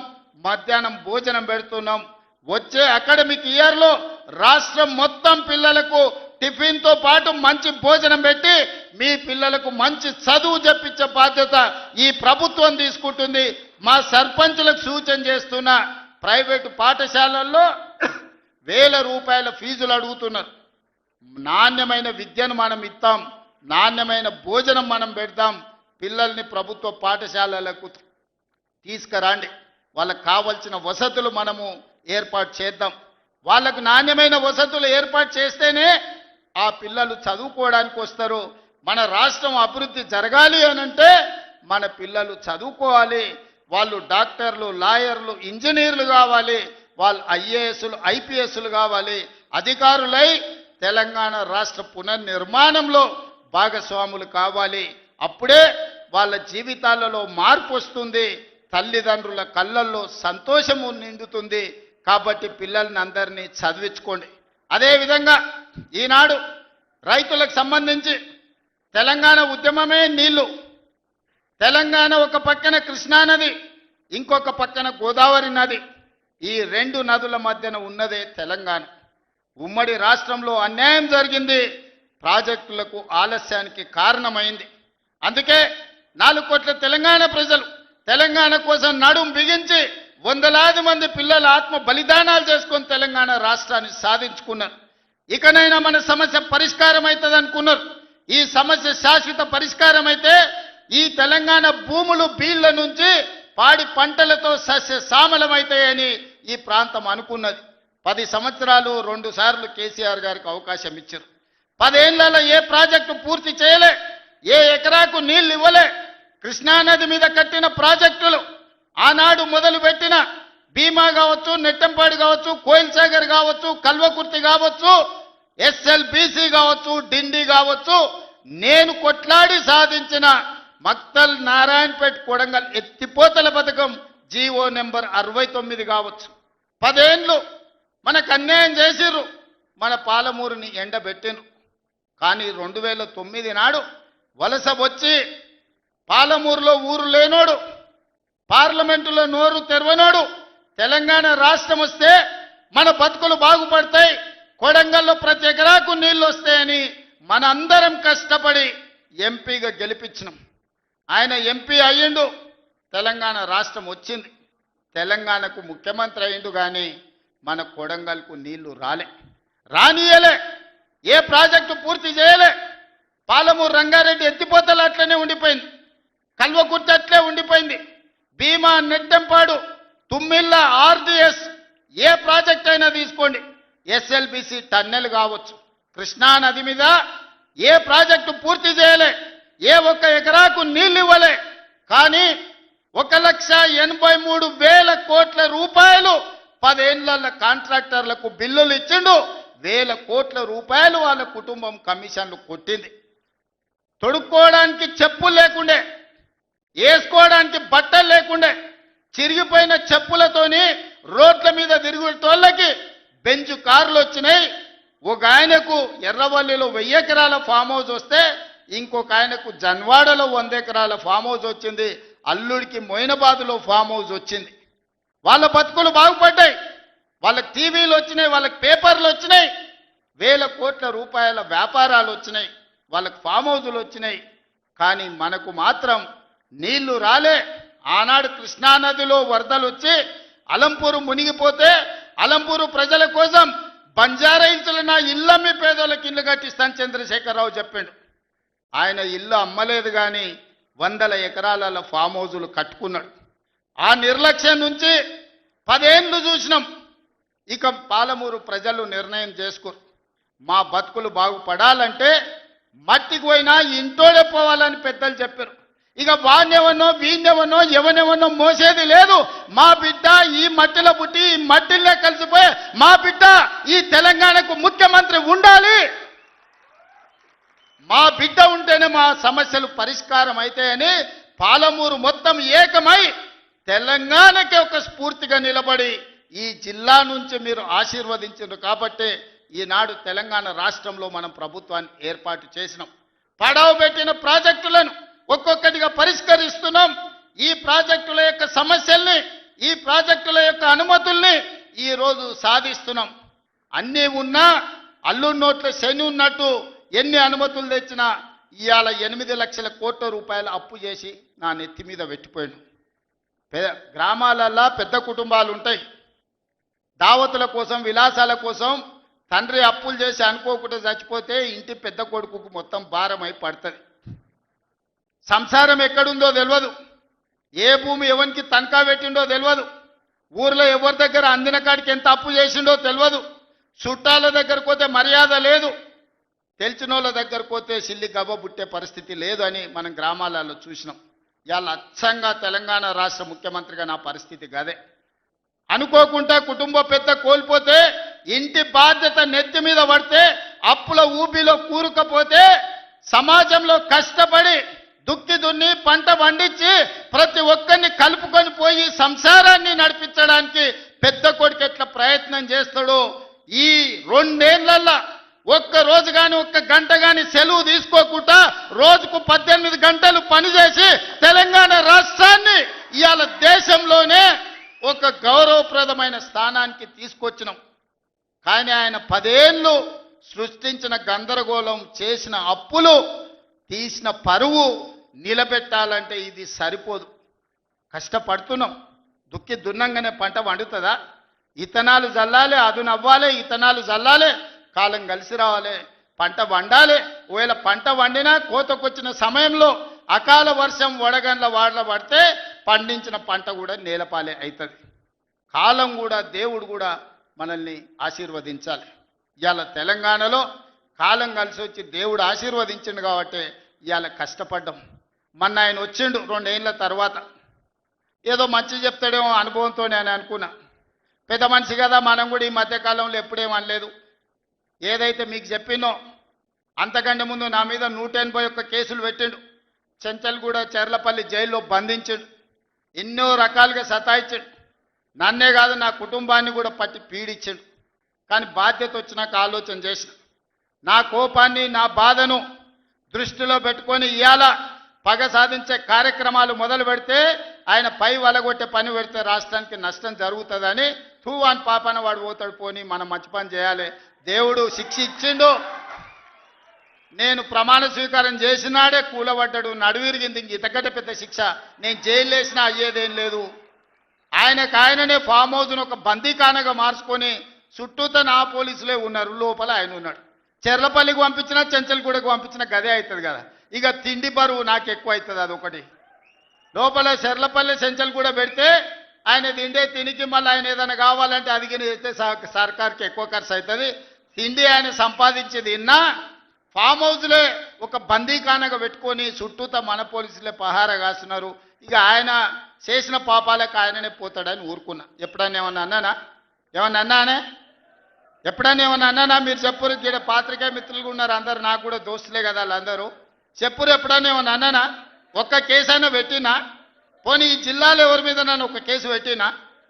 మధ్యాహ్నం భోజనం పెడుతున్నాం. వచ్చే అకాడమిక్ ఇయర్లో రాష్ట్రం మొత్తం పిల్లలకు టిఫిన్తో పాటు మంచి భోజనం పెట్టి మీ పిల్లలకు మంచి చదువు చెప్పించే బాధ్యత ఈ ప్రభుత్వం తీసుకుంటుంది. మా సర్పంచులకు సూచన చేస్తున్న, ప్రైవేటు పాఠశాలల్లో 1,000 రూపాయల ఫీజులు అడుగుతున్నారు. నాణ్యమైన విద్యను మనం ఇస్తాం, నాణ్యమైన భోజనం మనం పెడతాం. పిల్లల్ని ప్రభుత్వ పాఠశాలలకు తీసుకురండి, వాళ్ళకు కావలసిన వసతులు మనము ఏర్పాటు చేద్దాం. వాళ్ళకు నాణ్యమైన వసతులు ఏర్పాటు చేస్తేనే ఆ పిల్లలు చదువుకోవడానికి వస్తారు. మన రాష్ట్రం అభివృద్ధి జరగాలి అనంటే మన పిల్లలు చదువుకోవాలి, వాళ్ళు డాక్టర్లు, లాయర్లు, ఇంజనీర్లు కావాలి, వాళ్ళు ఐఏఎస్లు, ఐపీఎస్లు కావాలి, అధికారులై తెలంగాణ రాష్ట్ర పునర్నిర్మాణంలో భాగస్వాములు కావాలి. అప్పుడే వాళ్ళ జీవితాలలో మార్పు వస్తుంది, తల్లిదండ్రుల కళ్ళల్లో సంతోషము నిండుతుంది. కాబట్టి పిల్లల్ని అందరినీ చదివించుకోండి. అదేవిధంగా ఈనాడు రైతులకు సంబంధించి తెలంగాణ ఉద్యమమే నీళ్లు. తెలంగాణ ఒక పక్కన కృష్ణానది, ఇంకొక పక్కన గోదావరి నది. ఈ రెండు నదుల మధ్యన ఉన్నదే తెలంగాణ. ఉమ్మడి రాష్ట్రంలో అన్యాయం జరిగింది, ప్రాజెక్టులకు ఆలస్యానికి కారణమైంది. అందుకే 4 కోట్ల తెలంగాణ ప్రజలు తెలంగాణ కోసం నడుం బిగించి వందలాది మంది పిల్లల ఆత్మ బలిదానాలు చేసుకొని తెలంగాణ రాష్ట్రాన్ని సాధించుకున్నారు. ఇకనైనా మన సమస్య పరిష్కారం అవుతుంది అనుకున్నారు. ఈ సమస్య శాశ్వత పరిష్కారం అయితే ఈ తెలంగాణ భూములు బీళ్ల నుంచి పాడి పంటలతో సస్య సామలమైతాయని ఈ ప్రాంతం అనుకున్నది. 10 సంవత్సరాలు 2 సార్లు కేసీఆర్ గారికి అవకాశం ఇచ్చారు. 10 ఏళ్లలో ఏ ప్రాజెక్టు పూర్తి చేయలే, ఏ ఎకరాకు నీళ్లు ఇవ్వలే. కృష్ణానది మీద కట్టిన ప్రాజెక్టులు ఆనాడు మొదలుపెట్టిన భీమా కావచ్చు, నెట్టంపాడు కావచ్చు, కోయిల్ సాగర్ కావచ్చు, కల్వకుర్తి కావచ్చు, ఎస్ఎల్బిసి కావచ్చు, డిండి కావచ్చు, నేను కొట్లాడి సాధించిన మక్తల్, నారాయణపేట్, కొడంగల్ ఎత్తిపోతల పథకం జీవో నెంబర్ 69 కావచ్చు. 10 ఏళ్ళు మనకు అన్యాయం చేసిర్రు, మన పాలమూరుని ఎండబెట్టిండ్రు. కానీ 2009 నాడు వలస వచ్చి పాలమూరులో ఊరు లేనోడు, పార్లమెంటులో నోరు తెరవనోడు తెలంగాణ రాష్ట్రం వస్తే మన బతుకులు బాగుపడతాయి, కొడంగల్లో ప్రతి ఎకరాకు నీళ్లు వస్తాయని మనందరం కష్టపడి ఎంపీగా గెలిపించినాం. ఆయన ఎంపీ అయ్యిండు, తెలంగాణ రాష్ట్రం వచ్చింది, తెలంగాణకు ముఖ్యమంత్రి అయ్యిండు. కానీ మన కొడంగల్కు నీళ్లు రానియలే, ఏ ప్రాజెక్టు పూర్తి చేయలే. పాలమూరు రంగారెడ్డి ఎత్తిపోతలు అట్లనే ఉండిపోయింది, కల్వకుర్తి అట్లే ఉండిపోయింది. భీమా, నెట్టంపాడు, తుమ్మిళ్ళ, ఆర్డిఎస్ ఏ ప్రాజెక్ట్ అయినా తీసుకోండి, ఎస్ఎల్బిసి టన్నెల్ కావచ్చు, కృష్ణా నది మీద ఏ ప్రాజెక్టు పూర్తి చేయలే, ఏ ఒక్క ఎకరాకు నీళ్ళు ఇవ్వలే. కానీ 1,83,000 కోట్ల రూపాయలు 10 ఏళ్ల కాంట్రాక్టర్లకు బిల్లులు ఇచ్చిండు. 1,000 కోట్ల రూపాయలు వాళ్ళ కుటుంబం కమిషన్లు కొట్టింది. తొడుక్కోవడానికి చెప్పులు లేకుండే, వేసుకోవడానికి బట్టలు లేకుండే, చిరిగిపోయిన చెప్పులతోని రోడ్ల మీద తిరుగుతోళ్ళకి బెంచ్ కార్లు వచ్చినాయి. ఒక ఆయనకు ఎర్రవల్లిలో 1000 ఎకరాల ఫామ్ హౌస్ వస్తే ఇంకొక ఆయనకు జన్వాడలో 100 ఎకరాల ఫామ్ హౌస్ వచ్చింది, అల్లుడికి మొయినాబాద్లో ఫామ్ హౌస్ వచ్చింది. వాళ్ళ బతుకులు బాగుపడ్డాయి, వాళ్ళకి టీవీలు వచ్చినాయి, వాళ్ళకి పేపర్లు వచ్చినాయి, 1,000 కోట్ల రూపాయల వ్యాపారాలు వచ్చినాయి, వాళ్ళకి ఫామ్ హౌజులు వచ్చినాయి. కానీ మనకు మాత్రం నీళ్లు రాలే. ఆనాడు కృష్ణానదిలో వరదలు వచ్చి అలంపూరు మునిగిపోతే అలంపూరు ప్రజల కోసం బంజారా హిల్స్లో నా ఇల్లమ్మి పేదోళ్ళకి ఇల్లు కట్టిస్తాను చంద్రశేఖరరావు చెప్పిండు. ఆయన ఇల్లు అమ్మలేదు, కానీ 100 ఎకరాల ఫామ్ హౌజులు కట్టుకున్నాడు. ఆ నిర్లక్ష్యం నుంచి 10 ఏళ్ళు చూసినాం. ఇక పాలమూరు ప్రజలు నిర్ణయం చేసుకోరు, మా బతుకులు బాగుపడాలంటే మట్టికి పోయినా ఇంటోడే పోవాలని పెద్దలు చెప్పారు. ఇక వాణ్యవనో వీణ్యవనో ఎవనెవనో మోసేది లేదు. మా బిడ్డ ఈ మట్టిలో పుట్టి ఈ మట్టిలో కలిసిపోయి మా బిడ్డ ఈ తెలంగాణకు ముఖ్యమంత్రి ఉండాలి, మా బిడ్డ ఉంటేనే మా సమస్యలు పరిష్కారం అవుతాయని పాలమూరు మొత్తం ఏకమై తెలంగాణకి ఒక స్ఫూర్తిగా నిలబడి ఈ జిల్లా నుంచి మీరు ఆశీర్వదించారు. కాబట్టి ఈనాడు తెలంగాణ రాష్ట్రంలో మనం ప్రభుత్వాన్ని ఏర్పాటు చేసినాం. పడవ పెట్టిన ప్రాజెక్టులను ఒక్కొక్కటిగా పరిష్కరిస్తున్నాం. ఈ ప్రాజెక్టుల యొక్క సమస్యల్ని, ఈ ప్రాజెక్టుల యొక్క అనుమతుల్ని ఈరోజు సాధిస్తున్నాం. అన్నీ ఉన్నా అల్లు నోట్ల శని ఉన్నట్టు ఎన్ని అనుమతులు తెచ్చినా ఇవాళ 8 లక్షల కోట్ల రూపాయలు అప్పు చేసి నా నెత్తి మీద పెట్టిపోయాను. గ్రామాలల్లో పెద్ద కుటుంబాలు ఉంటాయి, దావతుల కోసం, విలాసాల కోసం తండ్రి అప్పులు చేసి అనుకోకుండా చచ్చిపోతే ఇంటి పెద్ద కొడుకుకు మొత్తం భారం అయి పడుతుంది. సంసారం ఎక్కడుందో తెలియదు, ఏ భూమి ఎవరికి తనఖా పెట్టిండో తెలియదు, ఊర్లో ఎవరి దగ్గర అందిన కాడికి ఎంత అప్పు చేసిండో తెలియదు, చుట్టాల దగ్గరకు పోతే మర్యాద లేదు, తెలిసిన వాళ్ళ దగ్గరకు పోతే సిల్లి గవ్వ పుట్టే పరిస్థితి లేదు అని మనం గ్రామాలలో చూసినాం. ఇవాళ అచ్చంగా తెలంగాణ రాష్ట్ర ముఖ్యమంత్రిగా నా పరిస్థితి గదే. అనుకోకుండా కుటుంబ పెద్ద కోల్పోతే, ఇంటి బాధ్యత నెత్తి మీద పడితే, అప్పుల ఊబిలో కూరుకపోతే, సమాజంలో కష్టపడి దుక్కి దున్ని పంట పండించి ప్రతి ఒక్కరిని కలుపుకొని పోయి సంసారాన్ని నడిపించడానికి పెద్ద కొడుకు ఎట్లా ప్రయత్నం చేస్తాడో, ఈ 2 ఏళ్లలో ఒక్క రోజు కానీ ఒక్క గంట కానీ సెలవు తీసుకోకుండా రోజుకు 18 గంటలు పనిచేసి తెలంగాణ రాష్ట్రాన్ని ఇవాళ దేశంలోనే ఒక గౌరవప్రదమైన స్థానానికి తీసుకొచ్చినాం. కానీ ఆయన 10 ఏళ్ళు సృష్టించిన గందరగోళం, చేసిన అప్పులు, తీసిన పరువు నిలబెట్టాలంటే ఇది సరిపోదు. కష్టపడుతున్నాం. దుక్కి దున్నంగానే పంట వండుతుందా? ఇత్తనాలు జల్లాలి, అదునవ్వాలి, ఇత్తనాలు జల్లాలి, కాలం కలిసి రావాలి, పంట వండాలి. ఒకవేళ పంట వండినా కోతకొచ్చిన సమయంలో అకాల వర్షం వడగండ్ల వాడల పడితే పండించిన పంట కూడా నేలపాలే అవుతుంది. కాలం కూడా, దేవుడు కూడా మనల్ని ఆశీర్వదించాలి. ఇవాళ తెలంగాణలో కాలం కలిసి వచ్చి దేవుడు ఆశీర్వదించిండు కాబట్టి ఇవాళ కష్టపడ్డాం. మొన్న ఆయన వచ్చిండు 2 ఏళ్ల తర్వాత. ఏదో మంచి చెప్తాడేమో అనుభవంతో నేను అనుకున్నా. పెద్ద మనిషి కదా, మనం కూడా ఈ మధ్యకాలంలో ఎప్పుడేం అనలేదు. ఏదైతే మీకు చెప్పినో అంతకంటే ముందు నా మీద 181 కేసులు పెట్టిండు. చెంచల్గూడ, చెర్లపల్లి జైల్లో బంధించాడు. ఎన్నో రకాలుగా సతాయించాడు. నన్నే కాదు, నా కుటుంబాన్ని కూడా పట్టి పీడించాడు. కానీ బాధ్యత వచ్చినాక ఆలోచన చేసిన, నా కోపాన్ని, నా బాధను దృష్టిలో పెట్టుకొని ఇవాళ పగ సాధించే కార్యక్రమాలు మొదలు పెడితే, ఆయన పై వలగొట్టే పని పెడితే రాష్ట్రానికి నష్టం జరుగుతుందని తూవాన్ పాపన వాడు పోతాడు. పోని మనం మంచి పని చేయాలి. దేవుడు శిక్ష ఇచ్చిండు. నేను ప్రమాణ స్వీకారం చేసినాడే కూలబడ్డాడు, నడువిరిగింది. ఇంక ఇంతకంటే పెద్ద శిక్ష నేను జైలు వేసినా అయ్యేదేం లేదు. ఆయననే ఫామ్ హౌస్ను ఒక బందీఖానగా మార్చుకొని చుట్టూతో నా పోలీసులే ఉన్నారు, లోపల ఆయన ఉన్నాడు. చెర్లపల్లికి పంపించినా, చెంచల్గూడకు పంపించినా గదే అవుతుంది కదా. ఇక తిండి బరువు నాకు ఎక్కువ అవుతుంది. అదొకటి. లోపల చెర్లపల్లి, చెంచల్గూడ పెడితే ఆయన తిండే తినికి మళ్ళీ ఆయన ఏదైనా కావాలంటే అదిగిన చేస్తే సర్కార్కి ఎక్కువ ఖర్చు అవుతుంది. తిండి ఆయన సంపాదించేది ఇన్నా ఫామ్ హౌస్లే ఒక బందీఖానగా పెట్టుకొని చుట్టూతో మన పోలీసులే పహారా కాస్తున్నారు. ఇక ఆయన చేసిన పాపాలకు ఆయననే పోతాడని ఊరుకున్నా. ఎప్పుడన్నా ఏమన్నా అన్నానా? ఎప్పుడన్నా ఏమన్నా అన్నానా? మీరు చెప్పురు. ఇక్కడ పాత్రికేయ మిత్రులు ఉన్నారు అందరు, నాకు కూడా దోస్తులే కదా వాళ్ళందరూ. చెప్పురు, ఎప్పుడన్నా ఏమన్నా అన్నానా? ఒక్క కేసు అయినా పెట్టినా? పోనీ ఈ జిల్లాలో ఎవరి మీద నన్ను ఒక కేసు పెట్టినా?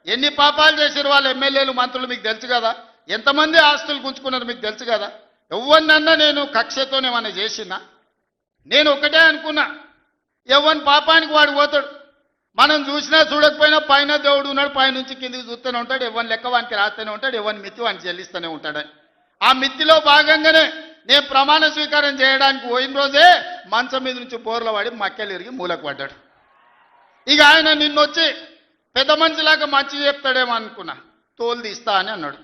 ఎన్ని పాపాలు చేసారు వాళ్ళ ఎమ్మెల్యేలు, మంత్రులు మీకు తెలుసు కదా. ఎంతమంది ఆస్తులు గుంజుకున్నారు మీకు తెలుసు కదా. ఎవరినన్నా నేను కక్షతోనేమన్నా చేసినా? నేను ఒకటే అనుకున్నా, ఎవరి పాపానికి వాడు పోతాడు. మనం చూసినా చూడకపోయినా పైన దేవుడు ఉన్నాడు, పైనుంచి కిందికి చూస్తూనే ఉంటాడు. ఎవరిని లెక్క వానికి రాస్తూనే ఉంటాడు, ఎవరిని మిత్తి వానికి చెల్లిస్తూనే ఉంటాడని. ఆ మిత్తిలో భాగంగానే నేను ప్రమాణ స్వీకారం చేయడానికి పోయిన రోజే మంచం మీద నుంచి బోర్ల పడి మక్కెలు ఇరిగి మూలకు పడ్డాడు. ఇక ఆయన నిన్నొచ్చి పెద్ద మనిషిలాగా మంచి చెప్తాడేమో అనుకున్నా. తోలు తీస్తా అని అన్నాడు.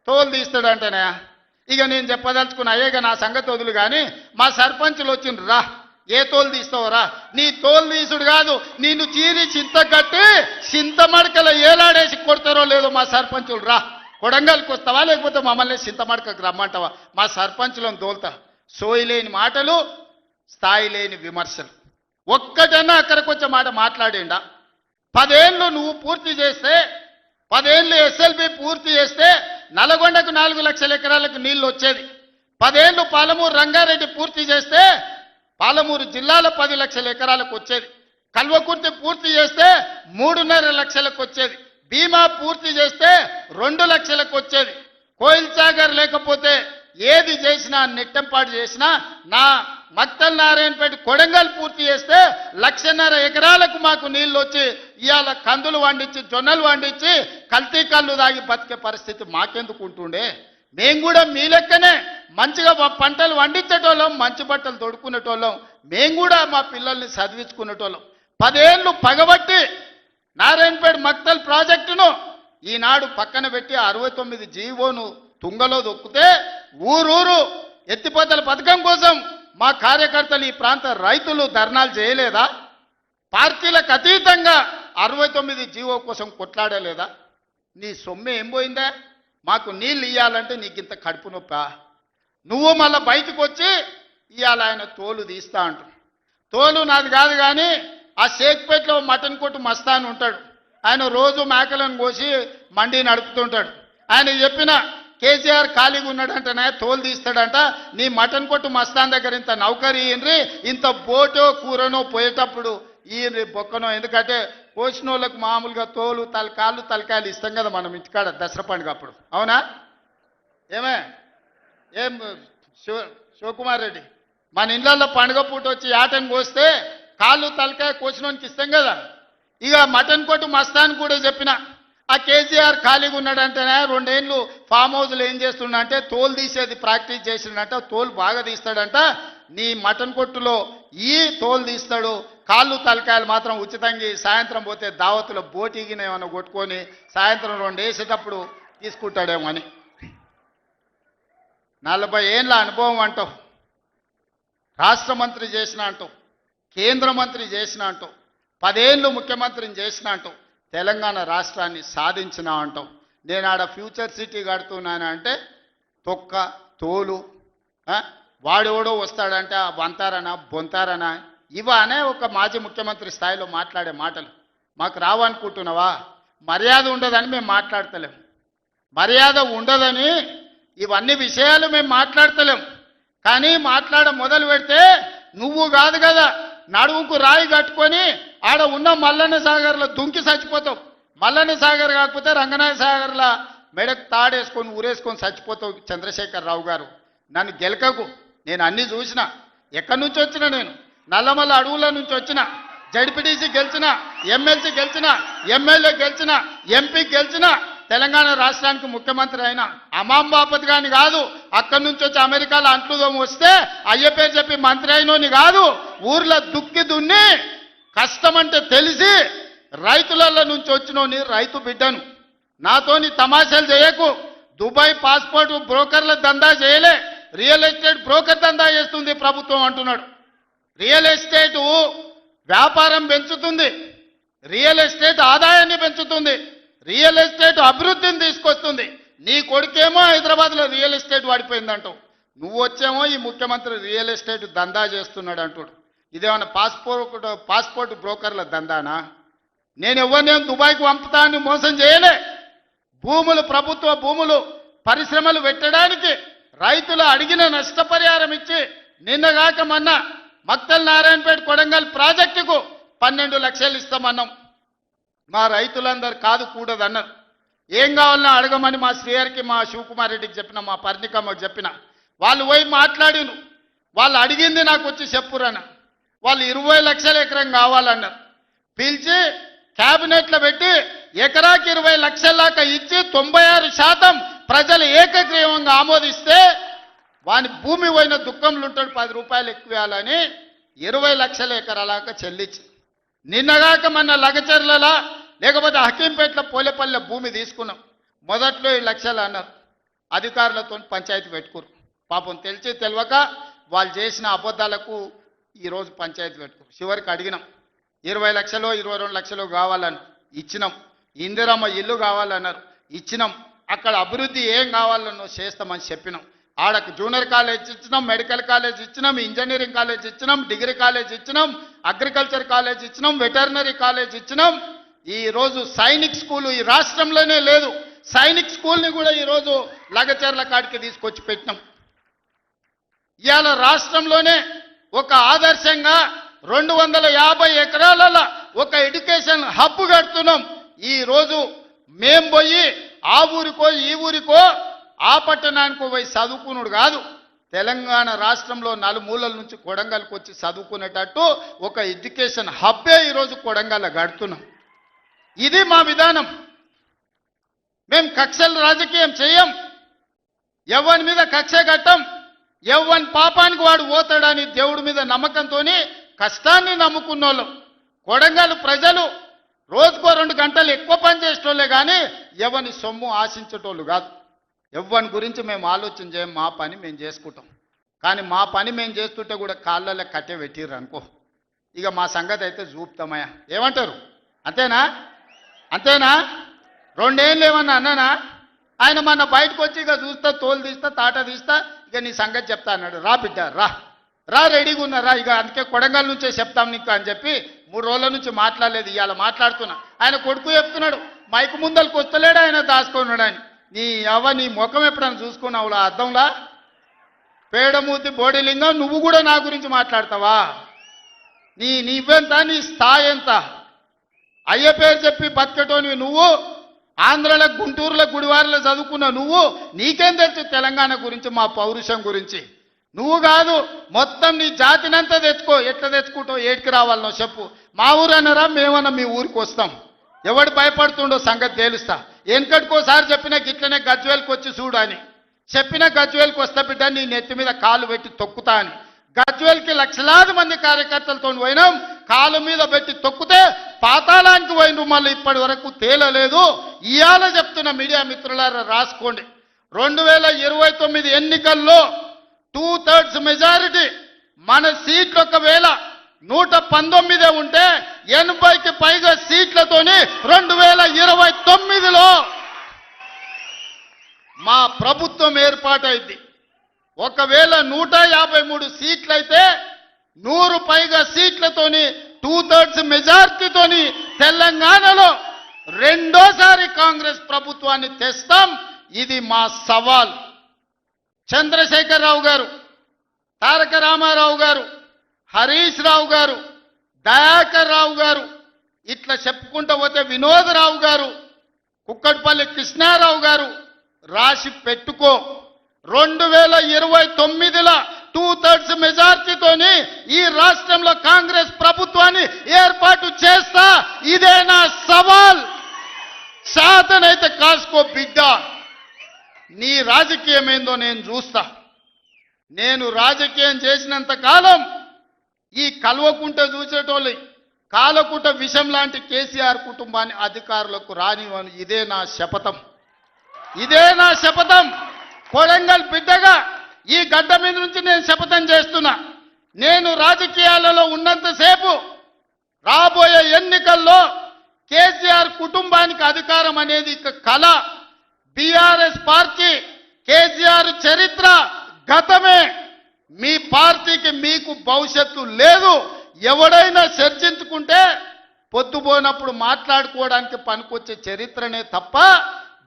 తోలు తీస్తాడంటేనే ఇక నేను చెప్పదలుచుకున్నా, అయ్యేగా నా సంగతి వదులు కానీ మా సర్పంచులు వచ్చిండ్రు, రా ఏ తోలు తీస్తావురా? నీ తోలు తీసుడు కాదు, నిన్ను చీరి చింత కట్టి చింతమడకల ఏలాడేసి కొడతారో లేదో మా సర్పంచులు, రా కొడంగల్కి వస్తావా లేకపోతే మమ్మల్ని చింతమడకకు రమ్మంటావా? మా సర్పంచులను తోలుతా. సోయి లేని మాటలు, స్థాయి లేని విమర్శలు. ఒక్కటన్నా అక్కడికి వచ్చే మాట మాట్లాడిండా? 10 ఏళ్ళు నువ్వు పూర్తి చేస్తే, 10 ఏళ్ళు ఎస్ఎల్బి పూర్తి చేస్తే నల్గొండకు 4 లక్షల ఎకరాలకు నీళ్లు వచ్చేది. 10 ఏళ్ళు పాలమూరు రంగారెడ్డి పూర్తి చేస్తే పాలమూరు జిల్లాలో 10 లక్షల ఎకరాలకు వచ్చేది. కల్వకుర్తి పూర్తి చేస్తే 3.5 లక్షలకు వచ్చేది. భీమా పూర్తి చేస్తే 2 లక్షలకు వచ్చేది. కోయిల్ సాగర్ లేకపోతే ఏది చేసినా, నెట్టంపాటు చేసినా, నా మక్తల్ నారాయణపేట కొడంగల్ పూర్తి చేస్తే 1.5 ఎకరాలకు మాకు నీళ్ళు వచ్చి ఇవాళ కందులు వండించి, జొన్నలు వండించి, కల్తీ కళ్ళు దాగి బతికే పరిస్థితి మాకెందుకు ఉంటుండే? మేము కూడా మీ లెక్కనే మంచిగా పంటలు వండించేటోళ్ళం, మంచి బట్టలు తొడుక్కునేటోళ్ళం. మేము కూడా మా పిల్లల్ని చదివించుకునేటోళ్ళం. 10 ఏళ్ళు పగబట్టి నారాయణపేట మక్తల్ ప్రాజెక్టును ఈనాడు పక్కన పెట్టి 69 జీవోను తుంగలో దొక్కితే ఊరూరు ఎత్తిపోతల పథకం కోసం మా కార్యకర్తలు, ఈ ప్రాంత రైతులు ధర్నాలు చేయలేదా? పార్టీలకు అతీతంగా 69 జీవో కోసం కొట్లాడలేదా? నీ సొమ్మె ఏం పోయిందా? మాకు నీళ్ళు ఇవ్వాలంటే నీకు ఇంత కడుపు నొప్పా? నువ్వు మళ్ళీ బయటకు వచ్చి ఇవాళ ఆయన తోలు తీస్తా అంటు. తోలు నాది కాదు కానీ ఆ షేక్పేట్లో మటన్ కొట్టు మస్తాన్ ఉంటాడు, ఆయన రోజు మేకలను కోసి మండి నడుపుతుంటాడు. ఆయన చెప్పిన కేసీఆర్ ఖాళీగా ఉన్నాడంటనే తోలు తీస్తాడంట, నీ మటన్ కొట్టు మస్తాన్ దగ్గర ఇంత నౌకరీ ఇయ్యండ్రి, ఇంత బోటో కూరనో పోయేటప్పుడు ఈయన బొక్కనో, ఎందుకంటే కోసిన వాళ్ళకు మామూలుగా తోలు తలకాయలు ఇస్తాం కదా మనం ఇంటికాడ దసరా పండుగ అప్పుడు, అవునా? ఏం శివకుమార్ రెడ్డి, మన ఇళ్ళల్లో పండుగ పూట వచ్చి ఆటను కోస్తే కాళ్ళు తలకాయ కోసినోనికి ఇస్తాం కదా. ఇక మటన్ కొట్టు మస్తాన్ కూడా చెప్పిన, ఆ కేసీఆర్ ఖాళీగా ఉన్నాడంటేనే 2 ఏళ్ళు ఫామ్ హౌస్లో ఏం చేస్తుండంటే తోలు తీసేది ప్రాక్టీస్ చేసిండంట, తోలు బాగా తీస్తాడంట. నీ మటన్ కొట్టులో ఈ తోలు తీస్తాడు, కాళ్ళు తలకాయలు మాత్రం ఉచితంగా సాయంత్రం పోతే దావతులో బోటిగిన ఏమైనా కొట్టుకొని సాయంత్రం 2 వేసేటప్పుడు తీసుకుంటాడేమో అని. 40 ఏళ్ళ అనుభవం అంటావు, రాష్ట్ర మంత్రి చేసిన అంటావు, కేంద్ర మంత్రి చేసిన అంటావు, 10 ఏళ్ళు ముఖ్యమంత్రిని చేసిన అంటావు, తెలంగాణ రాష్ట్రాన్ని సాధించిన అంటావు. నేను ఆడ ఫ్యూచర్ సిటీ కడుతున్నాను అంటే తొక్క తోలు, వాడెవడో వస్తాడంటే వంతారనా బొంతారనా ఇవనే ఒక మాజీ ముఖ్యమంత్రి స్థాయిలో మాట్లాడే మాటలు మాకు రావనుకుంటున్నావా? మర్యాద ఉండదని మేము మాట్లాడతలేం, మర్యాద ఉండదని ఇవన్నీ విషయాలు మేము మాట్లాడతలేం. కానీ మొదలు పెడితే నువ్వు కాదు కదా నడువుకు రాయి కట్టుకొని ఆడ ఉన్న మల్లన్న సాగర్లో దుంకి చచ్చిపోతావు. మల్లన్న సాగర్ కాకపోతే రంగనాయ సాగర్లో మెడకు తాడేసుకొని ఊరేసుకొని చచ్చిపోతావు. చంద్రశేఖరరావు గారు, నన్ను గెలకకు, నేను అన్నీ చూసిన. ఎక్కడి నుంచి వచ్చిన నేను నల్లమల్ల అడవుల నుంచి వచ్చిన, జడ్పీటీసీ గెలిచిన, ఎమ్మెల్సీ గెలిచిన, ఎమ్మెల్యే గెలిచిన, ఎంపీ గెలిచిన, తెలంగాణ రాష్ట్రానికి ముఖ్యమంత్రి అయినా అమాంబాపతి గాని కాదు. అక్కడి నుంచి వచ్చి అమెరికాలో అంట్లుదోమ వస్తే అయ్య పేరు చెప్పి మంత్రి అయినోని కాదు. ఊర్లో దుక్కి దున్ని కష్టమంటే తెలిసి రైతులలో నుంచి వచ్చినోని రైతు బిడ్డను. నాతోని తమాషాలు చేయకు. దుబాయ్ పాస్పోర్ట్ బ్రోకర్ల దందా చేయలే, రియల్ ఎస్టేట్ బ్రోకర్ దందా చేస్తుంది ప్రభుత్వం అంటున్నాడు. రియల్ ఎస్టేట్ వ్యాపారం పెంచుతుంది, రియల్ ఎస్టేట్ ఆదాయాన్ని పెంచుతుంది, రియల్ ఎస్టేట్ అభివృద్ధిని తీసుకొస్తుంది. నీ కొడుకేమో హైదరాబాద్లో రియల్ ఎస్టేట్ వాడిపోయిందంటావు, నువ్వు వచ్చేమో ఈ ముఖ్యమంత్రి రియల్ ఎస్టేట్ దందా చేస్తున్నాడు అంటాడు. ఇదేమన్నా పాస్పోర్ట్ బ్రోకర్ల దందానా? నేను ఎవరినేం దుబాయ్కి పంపుతా అని మోసం చేయలే. భూములు, ప్రభుత్వ భూములు, పరిశ్రమలు పెట్టడానికి రైతులు అడిగిన నష్టపరిహారం ఇచ్చి నిన్నగాక మొన్న మక్తల్ నారాయణపేట కొడంగల్ ప్రాజెక్టుకు 12 లక్షలు ఇస్తామన్నాం. మా రైతులందరూ కాదు కూడదన్నారు. ఏం కావాలన్నా అడగమని మా శ్రీహరికి, మా శివకుమార్ రెడ్డికి చెప్పిన, మా పర్ణికమ్మకు చెప్పిన. వాళ్ళు పోయి మాట్లాడిను. వాళ్ళు అడిగింది నాకు వచ్చి చెప్పురన్న. వాళ్ళు 20 లక్షల ఎకరం కావాలన్నారు. పిలిచి క్యాబినెట్లో పెట్టి ఎకరాకి 20 లక్షల దాకా ఇచ్చి 96% ప్రజలు ఏకగ్రీవంగా ఆమోదిస్తే వాని భూమి పోయిన దుఃఖంలో ఉంటాడు, 10 రూపాయలు ఎక్కువ ఇవ్వాలని 20 లక్షల ఎకరాలాక చెల్లించి. నిన్నగాక మన లగచర్లలో లేకపోతే హకీంపేటలో పోలేపల్లె భూమి తీసుకున్నాం. మొదట్లో 7 లక్షలు అన్నారు. అధికారులతో పంచాయతీ పెట్టుకోరు. పాపం తెలిసి తెలియక వాళ్ళు చేసిన అబద్ధాలకు ఈరోజు పంచాయతీ పెట్టుకోరు. చివరికి అడిగినాం, 20 లక్షలు 22 లక్షలు కావాలని ఇచ్చినాం. ఇందిరమ్మ ఇల్లు కావాలన్నారు, ఇచ్చినాం. అక్కడ అభివృద్ధి ఏం కావాలన్నో చేస్తామని చెప్పినాం. ఆడకు జూనియర్ కాలేజ్ ఇచ్చినాం, మెడికల్ కాలేజ్ ఇచ్చినాం, ఇంజనీరింగ్ కాలేజ్ ఇచ్చినాం, డిగ్రీ కాలేజ్ ఇచ్చినాం, అగ్రికల్చర్ కాలేజ్ ఇచ్చినాం, వెటర్నరీ కాలేజ్ ఇచ్చినాం. ఈరోజు సైనిక్ స్కూలు ఈ రాష్ట్రంలోనే లేదు. సైనిక్ స్కూల్ని కూడా ఈరోజు లగచర్ల కాడికి తీసుకొచ్చి పెట్టినాం. ఇవాళ రాష్ట్రంలోనే ఒక ఆదర్శంగా 250 ఎకరాలలో ఒక ఎడ్యుకేషన్ హబ్ కడుతున్నాం. ఈరోజు మేం పోయి ఆ ఊరికో ఈ ఊరికో ఆ పట్టణానికో పోయి చదువుకున్నాడు కాదు, తెలంగాణ రాష్ట్రంలో నలుమూలల నుంచి కొడంగల్కి వచ్చి చదువుకునేటట్టు ఒక ఎడ్యుకేషన్ హబ్బే ఈరోజు కొడంగల్ కడుతున్నాం. ఇది మా విధానం. మేము కక్షల రాజకీయం చేయం, ఎవరి మీద కక్ష కట్టం. ఎవరి పాపానికి వాడు పోతాడని దేవుడి మీద నమ్మకంతో కష్టాన్ని నమ్ముకున్నోళ్ళం. కొడంగల్ ప్రజలు రోజుకో 2 గంటలు ఎక్కువ పని చేసేటోళ్ళే కానీ ఎవరిని సొమ్ము ఆశించేటోళ్ళు కాదు. ఎవరి గురించి మేము ఆలోచన చేయం, మా పని మేము చేసుకుంటాం. కానీ మా పని మేము చేస్తుంటే కూడా కాళ్ళలో కట్టె పెట్టిర్రు అనుకో, ఇక మా సంగతి అయితే చూపుతామయ్యా. ఏమంటారు? అంతేనా? అంతేనా? 2 ఏళ్ళు ఏమన్నా అన్నానా? ఆయన మన బయటకు వచ్చి ఇక చూస్తా, తోలు తీస్తా, తాట తీస్తా, ఇక నీ సంగతి చెప్తా అన్నాడు. రా బిడ్డ రా రా రెడీగా ఉన్నారా, ఇక అందుకే కొడంగల్ నుంచే చెప్తాం నీకు అని చెప్పి 3 రోజుల నుంచి మాట్లాడలేదు. ఇవాళ మాట్లాడుతున్నా. ఆయన కొడుకు చెప్తున్నాడు మైకు ముందరికి వస్తలేడు, ఆయన దాచుకున్నాడు. ఆయన నీ ముఖం ఎప్పుడైనా చూసుకున్నావులా అద్దంలా? పేడమూతి బోడిలింగం, నువ్వు కూడా నా గురించి మాట్లాడతావా? నీవెంత, నీ స్థాయి ఎంత? అయ్య పేరు చెప్పి బతికటోనివి నువ్వు, ఆంధ్రలో గుంటూరులో గుడివారిలో చదువుకున్న నువ్వు, నీకేం తెలుసు తెలంగాణ గురించి, మా పౌరుషం గురించి? నువ్వు కాదు, మొత్తం నీ జాతినంతా తెచ్చుకో. ఎట్లా తెచ్చుకుంటావు, ఏడికి రావాలనో చెప్పు. మా ఊరు అన్నారా, మేమన్నా మీ ఊరికి వస్తాం. ఎవడు భయపడుతుండో సంగతి తేలుస్తా. వెనకటికోసారి చెప్పిన గిట్లనే గజ్వేల్కి వచ్చి చూడు అని చెప్పిన, గజ్వేల్కి వస్తా బిడ్డ నీ నెత్తి మీద కాలు పెట్టి తొక్కుతా అని. గజ్వేల్కి లక్షలాది మంది కార్యకర్తలతో పోయినాం, కాలు మీద పెట్టి తొక్కితే పాతాళానికి పోయిన మళ్ళీ ఇప్పటి వరకు తేలలేదు. ఇవాళ చెప్తున్న మీడియా మిత్రులారా రాసుకోండి, 2029 ఎన్నికల్లో 2/3 మెజారిటీ మన సీట్లు ఒకవేళ 119 ఉంటే 80కి పైగా సీట్లతోని 2029లో మా ప్రభుత్వం ఏర్పాటైంది. ఒకవేళ 153 సీట్లయితే 100 పైగా సీట్లతోని 2/3 మెజార్టీతోని తెలంగాణలో రెండోసారి కాంగ్రెస్ ప్రభుత్వాన్ని తెస్తాం. ఇది మా సవాల్. చంద్రశేఖరరావు గారు, తారక రామారావు గారు, హరీష్ రావు గారు, దయాకర్ రావు గారు, ఇట్లా చెప్పుకుంటూ పోతే వినోదరావు గారు, కుక్కట్పల్లి కృష్ణారావు గారు, రాసి పెట్టుకో. 2029లో 2/3 మెజార్టీతోని ఈ రాష్ట్రంలో కాంగ్రెస్ ప్రభుత్వాన్ని ఏర్పాటు చేస్తా. ఇదే నా సవాల్. శాతనైతే కాసుకో బిడ్డ. నీ రాజకీయం ఏందో నేను చూస్తా. నేను రాజకీయం చేసినంత కాలం ఈ కల్వకుంట చూసేటోళ్ళు కాలకుంట విషం లాంటి కేసీఆర్ కుటుంబాన్ని అధికారులకు రానివ్వను. ఇదే నా శపథం, ఇదే నా శపథం. కొడంగల్ బిడ్డగా ఈ గడ్డ మీద నుంచి నేను శపథం చేస్తున్నా. నేను రాజకీయాలలో ఉన్నంతసేపు రాబోయే ఎన్నికల్లో కేసీఆర్ కుటుంబానికి అధికారం అనేది ఇక కళ. బీఆర్ఎస్ పార్టీ, కేసీఆర్ చరిత్ర గతమే. మీ పార్టీకి మీకు భవిష్యత్తు లేదు. ఎవడైనా చర్చించుకుంటే పొద్దుపోనప్పుడు మాట్లాడుకోవడానికి పనికొచ్చే చరిత్రనే తప్ప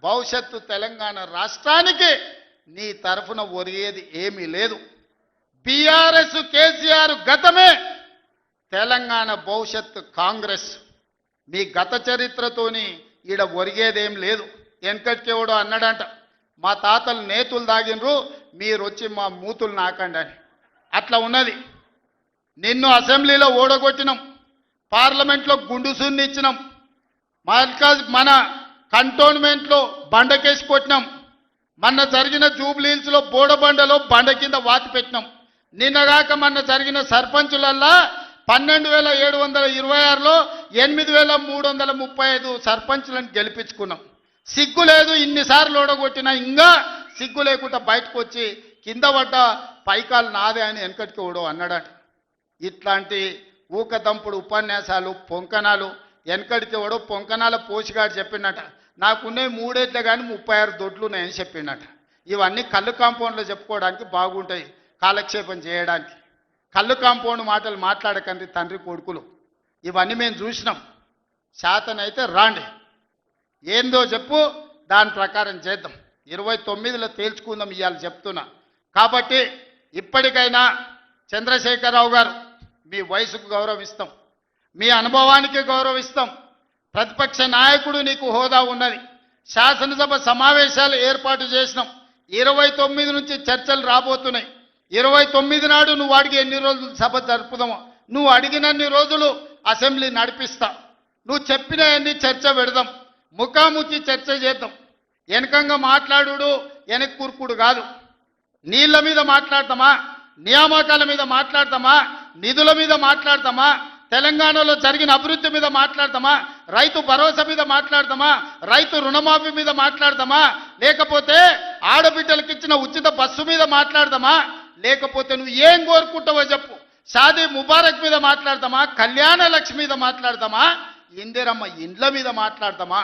భవిష్యత్తు తెలంగాణ రాష్ట్రానికి నీ తరఫున ఒరిగేది ఏమీ లేదు. బీఆర్ఎస్ కేసీఆర్ గతమే, తెలంగాణ భవిష్యత్తు కాంగ్రెస్. మీ గత చరిత్రతోని ఈడ ఒరిగేదేం లేదు. వెనకటికెవడో అన్నాడంట, మా తాతలు నేతులు దాగినరు, మీరు వచ్చి మా మూతులు నాకండి అని. అట్లా ఉన్నది. నిన్ను అసెంబ్లీలో ఓడగొట్టినాం, పార్లమెంట్లో గుండు సున్ని ఇచ్చినాం, మన కంటోన్మెంట్లో బండకేసి కొట్టినాం, మొన్న జరిగిన జూబ్లీహిల్స్లో బోడబండలో బండ కింద వాతి పెట్టినాం. నిన్నగాక మొన్న జరిగిన సర్పంచులల్లా 12,726లో 8,335 సర్పంచులను గెలిపించుకున్నాం. సిగ్గు లేదు, ఇన్నిసార్లు ఓడగొట్టినా ఇంకా సిగ్గు లేకుండా బయటకు వచ్చి కింద పడ్డ పైకాలు నాదే అని వెనకటికి ఓడో అన్నాడట. ఇట్లాంటి ఊకదంపుడు ఉపన్యాసాలు, పొంకనాలు వెనకడికి ఓడో పొంకనాల పోషిగాడు చెప్పినట. నాకున్నే 3 ఏళ్ళే కానీ 36 దొడ్లు ఉన్నాయని చెప్పిండట. ఇవన్నీ కళ్ళు కాంపౌండ్లో చెప్పుకోవడానికి బాగుంటాయి, కాలక్షేపం చేయడానికి. కళ్ళు కాంపౌండ్ మాటలు మాట్లాడకండి తండ్రి కొడుకులు. ఇవన్నీ మేము చూసినాం. శాతనైతే రాండి, ఏందో చెప్పు, దాని ప్రకారం చేద్దాం. 29లో తేల్చుకుందాం ఇవాళ చెప్తున్నా. కాబట్టి ఇప్పటికైనా చంద్రశేఖరరావు గారు, మీ వయసుకు గౌరవిస్తాం, మీ అనుభవానికి గౌరవిస్తాం. ప్రతిపక్ష నాయకుడు నీకు హోదా ఉన్నది. శాసనసభ సమావేశాలు ఏర్పాటు చేసినాం. 29 నుంచి చర్చలు రాబోతున్నాయి. 29 నాడు నువ్వు అడిగి ఎన్ని రోజులు సభ జరుపుదామో, నువ్వు అడిగినన్ని రోజులు అసెంబ్లీ నడిపిస్తా. నువ్వు చెప్పిన అన్ని చర్చ పెడదాం, ముఖాముఖి చర్చ చేద్దాం. వెనకంగా మాట్లాడు వెనక్కి కూర్కుడు కాదు. నీళ్ల మీద మాట్లాడతామా, నియామకాల మీద మాట్లాడతామా, నిధుల మీద మాట్లాడతామా, తెలంగాణలో జరిగిన అభివృద్ధి మీద మాట్లాడతామా, రైతు భరోసా మీద మాట్లాడతామా, రైతు రుణమాఫీ మీద మాట్లాడతామా, లేకపోతే ఆడబిడ్డలకు ఇచ్చిన ఉచిత బస్సు మీద మాట్లాడతామా, లేకపోతే నువ్వు ఏం కోరుకుంటావో చెప్పు, షాదీ ముబారక్ మీద మాట్లాడతామా, కళ్యాణ లక్ష్మి మీద మాట్లాడతామా, ఇందిరమ్మ ఇండ్ల మీద మాట్లాడతామా,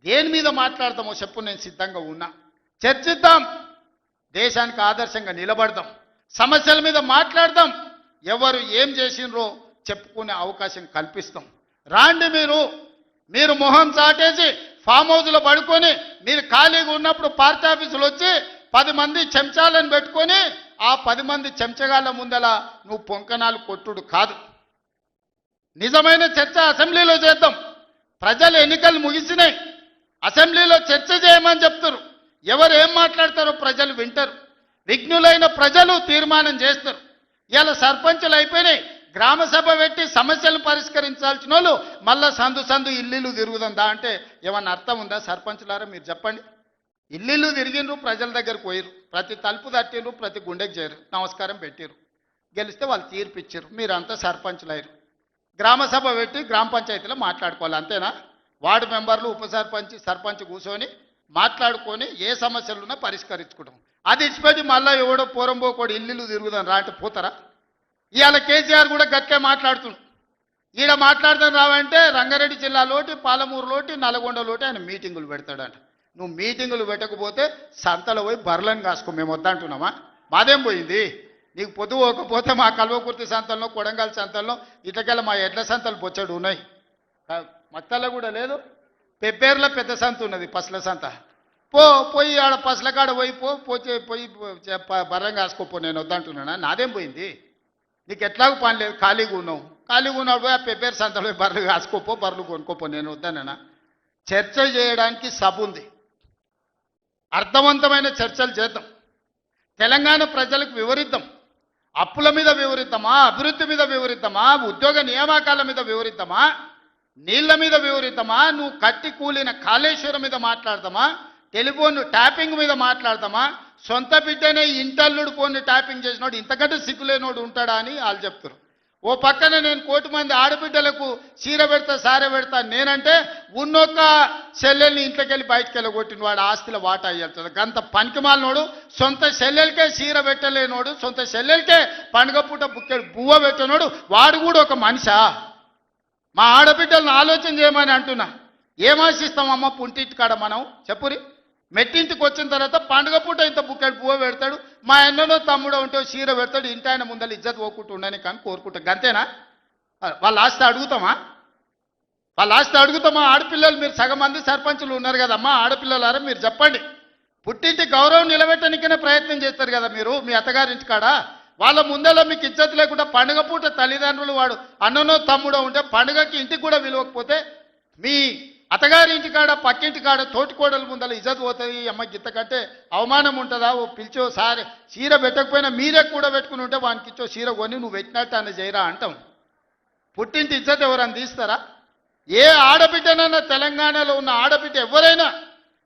దేని మీద మాట్లాడతామో చెప్పు, నేను సిద్ధంగా ఉన్నా. చర్చిద్దాం. దేశానికి ఆదర్శంగా నిలబడదాం, సమస్యల మీద మాట్లాడదాం, ఎవరు ఏం చేసినరో చెప్పుకునే అవకాశం కల్పిస్తాం. రాండి మీరు మొహం చాటేసి ఫామ్ హౌస్లో పడుకొని మీరు ఖాళీగా ఉన్నప్పుడు పార్టీ ఆఫీసులు వచ్చి 10 మంది చెంచాలను పెట్టుకొని ఆ 10 మంది చెంచగాళ్ళ ముందల నువ్వు పొంకనాలు కొట్టుడు కాదు. నిజమైన చర్చ అసెంబ్లీలో చేద్దాం. ప్రజలు ఎన్నికలు ముగిసినాయి, అసెంబ్లీలో చర్చ చేయమని చెప్తారు. ఎవరు ఏం మాట్లాడతారో ప్రజలు వింటారు. విఘ్నులైన ప్రజలు తీర్మానం చేస్తారు. ఇవాళ సర్పంచులు అయిపోయినాయి, గ్రామ సభ పెట్టి సమస్యలు పరిష్కరించాల్సిన వాళ్ళు మళ్ళా సందు ఇల్లు తిరుగుతుందా అంటే ఏమన్నా అర్థం ఉందా? సర్పంచులారా మీరు చెప్పండి. ఇల్లు తిరిగిండ్రు, ప్రజల దగ్గరకు పోయిరు, ప్రతి తలుపు తట్టిండ్రు, ప్రతి గుండెకి చేరు, నమస్కారం పెట్టిరు, గెలిస్తే వాళ్ళు తీర్పిచ్చారు, మీరంతా సర్పంచులు అయ్యారు. గ్రామ సభ పెట్టి గ్రామ పంచాయతీలో మాట్లాడుకోవాలి, అంతేనా? వార్డు మెంబర్లు, ఉప సర్పంచ్, సర్పంచ్ కూర్చొని మాట్లాడుకొని ఏ సమస్యలున్నా పరిష్కరించుకుంటాం. అది ఇచ్చిపెట్టి మళ్ళీ ఎవడో పోరంబోకోడు ఇల్లు తిరుగుదాం రా అంటే పోతారా? ఇవాళ కేసీఆర్ కూడా గట్టిగా మాట్లాడుతున్నాడు. ఈడ మాట్లాడదాం రావంటే రంగారెడ్డి జిల్లాలోటి, పాలమూరులోటి, నల్గొండలోటి ఆయన మీటింగులు పెడతాడంట. నువ్వు మీటింగులు పెట్టకపోతే సంతలో పోయి బర్లను కాసుకో, మేము వద్దంటున్నామా? మాదేం పోయింది? నీకు పొద్దు పోకపోతే మా కల్వకుర్తి సంతల్లో, కొడంగల్ సంతల్లో, ఇటకెళ్ళ మా ఎడ్ల సంతలు బొచ్చడు ఉన్నాయి. మత్తల్లో కూడా లేదు. పెబ్బేర్లో పెద్ద సంత ఉన్నది, పసల సంత. పోయి ఆడ పసల కాడ పోయి బర్రం కాసుకోపో, నేను వద్దంటున్నానా? నాదేం పోయింది? నీకు ఎట్లాగూ పని లేదు, ఖాళీగా ఉన్నావు పోయి ఆ పెబ్బేరు సంతలో బర్రెలు కాసుకోపో, బర్రెలు కొనుక్కోపో, నేను వద్దానన్నా? చర్చ చేయడానికి సభ ఉంది, అర్థవంతమైన చర్చలు చేద్దాం, తెలంగాణ ప్రజలకు వివరిద్దాం. అప్పుల మీద వివరిద్దామా, అభివృద్ధి మీద వివరిద్దామా, ఉద్యోగ నియామకాల మీద వివరిద్దామా, నీళ్ల మీద వివరిద్దామా, నువ్వు కట్టి కూలిన కాళేశ్వరం మీద మాట్లాడదామా, టెలిఫోన్ ట్యాపింగ్ మీద మాట్లాడదామా, సొంత బిడ్డనే ఇంటల్లుడు ఫోన్ ట్యాపింగ్ చేసినోడు ఇంతకంటే సిగ్గులేనోడు ఉంటాడా అని వాళ్ళు చెప్తారు. ఓ పక్కన నేను 1 కోటి మంది ఆడబిడ్డలకు చీర పెడతా, సారె పెడతా నేనంటే ఉన్నొక్క చెల్లెల్ని ఇంట్లోకి వెళ్ళి బయటకు వెళ్ళగొట్టిన వాడు ఆస్తిలో వాటా అయ్యేస్తుంది. గంత పనికిమాలినోడు, సొంత చెల్లెలకే చీర పెట్టలేనోడు, సొంత చెల్లెలకే పండుగ పూట బుక్కెడు బువ్వ పెట్టినోడు వాడు కూడా ఒక మనిషా? మా ఆడబిడ్డలను ఆలోచన చేయమని అంటున్నా. ఏం ఆశిస్తామమ్మ పుంటింటి కాడ మనం? చెప్పురి. మెట్టింటికి వచ్చిన తర్వాత పండుగ పూట ఇంత బుక్కెడు పువ్వ పెడతాడు, మా అన్ననో తమ్ముడో ఉంటే చీర పెడతాడు, ఇంటి ఆయన ముందర ఇజ్జత్ పోకుండా ఉండని కానీ కోరుకుంటాం. గంతేనా? వాళ్ళ ఆస్తి అడుగుతామా? ఆడపిల్లలు మీరు సగం మంది సర్పంచులు ఉన్నారు కదమ్మా, ఆడపిల్లలారా మీరు చెప్పండి. పుట్టింటి గౌరవం నిలబెట్టడానికనే ప్రయత్నం చేస్తారు కదా మీరు మీ అత్తగారింటి కాడ. వాళ్ళ ముందర మీకు ఇజ్జత్ లేకుండా పండుగ పూట తల్లిదండ్రులు వాడు అన్ననో తమ్ముడో ఉంటే పండుగకి ఇంటికి కూడా విలువకపోతే మీ అత్తగారి ఇంటి కాడ, పక్కింటి కాడ, తోటికోడల ముందర ఇజ్జత్ పోతుంది. అమ్మ గిత్త కంటే అవమానం ఉంటుందా? ఓ పిలిచో సారి చీర పెట్టకపోయినా మీరే కూడా పెట్టుకుని ఉంటే వానికి ఇచ్చో చీర కొని నువ్వు పెట్టినట్టు అని చేయరా అంటాం. పుట్టింటి ఇజ్జత్ ఎవరని తీస్తారా? ఏ ఆడబిడ్డనైనా తెలంగాణలో ఉన్న ఆడబిడ్డ ఎవరైనా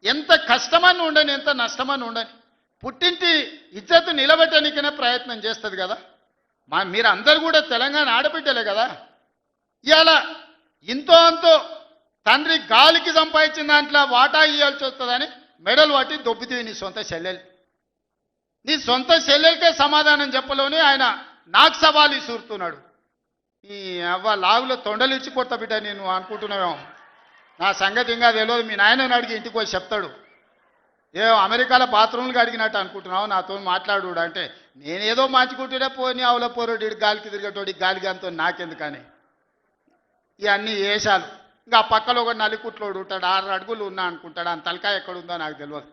ఎంత కష్టమని ఉండని, ఎంత నష్టమని ఉండని పుట్టింటి ఇజ్జత్ నిలబెట్టడానికనే ప్రయత్నం చేస్తుంది కదా. మీరు అందరు కూడా తెలంగాణ ఆడబిడ్డలే కదా. ఇవాళ ఇంతో అంతో తండ్రి గాలికి సంపాదించిన దాంట్లో వాటా ఇవ్వాల్సి వస్తుందని మెడలు పట్టి దొబ్బితీవి నీ సొంత చెల్లెలు. నీ సొంత చెల్లెలకే సమాధానం చెప్పలోని ఆయన నాకు సవాలు ఇసురుతున్నాడు. ఈ అవ్వ లాగులో తొండలు ఇచ్చి కొత్త బిడ్డ నేను అనుకుంటున్నావేమో. నా సంగతి ఇంకా తెలియదు, మీ నాయనని అడిగి ఇంటికి పోయి చెప్తాడు. అమెరికాలో బాత్రూమ్లు అడిగినట్టు అనుకుంటున్నావు నాతో మాట్లాడు అంటే, నేనేదో మంచుకుంటుడే పోని ఆవుల పోరోడు గాలికి తిరిగేటోడి గాలికి అంతో నాకెందుకని ఇవన్నీ వేషాలు. ఇంకా ఆ పక్కలో ఒక నలికుట్లోడు ఉంటాడు, 6 అడుగులు ఉన్నా అనుకుంటాడు, ఆ తలకాయ ఎక్కడుందో నాకు తెలియదు.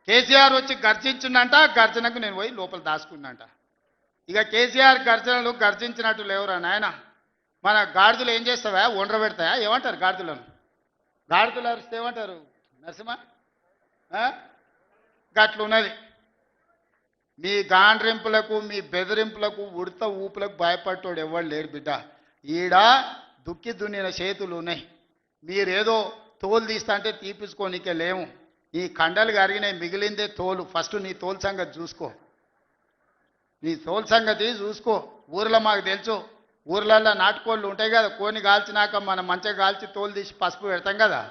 కేసీఆర్ వచ్చి గర్జించిందంట, గర్జనకు నేను పోయి లోపల దాచుకున్నంట. ఇక కేసీఆర్ గర్జనలు గర్జించినట్టు లేవురా నాయన. మన గాడిదలు ఏం చేస్తావా? ఒండ్ర పెడతాయా? ఏమంటారు గాడిదలను? గాడిదలు అరిస్తే ఏమంటారు నరసింహ? గట్లున్నది. మీ గాండ్రింపులకు, మీ బెదిరింపులకు, ఉడత ఊపులకు భయపడ్డాడు ఎవరు లేడు బిడ్డ. ఈడ దుక్కి దున్నిన చేతులు ఉన్నాయి. మీరేదో తోలు తీస్తా అంటే తీపించుకోనికే లేము. ఈ కండలు కరిగినాయి, మిగిలిందే తోలు. ఫస్ట్ నీ తోలు సంగతి చూసుకో, నీ తోలు సంగతి చూసుకో. ఊర్లో మాకు తెలుసు, ఊర్లల్లో నాటుకోళ్ళు ఉంటాయి కదా, కోని కాల్చినాక మనం మంచిగా కాల్చి తోలు తీసి పసుపు పెడతాం కదా,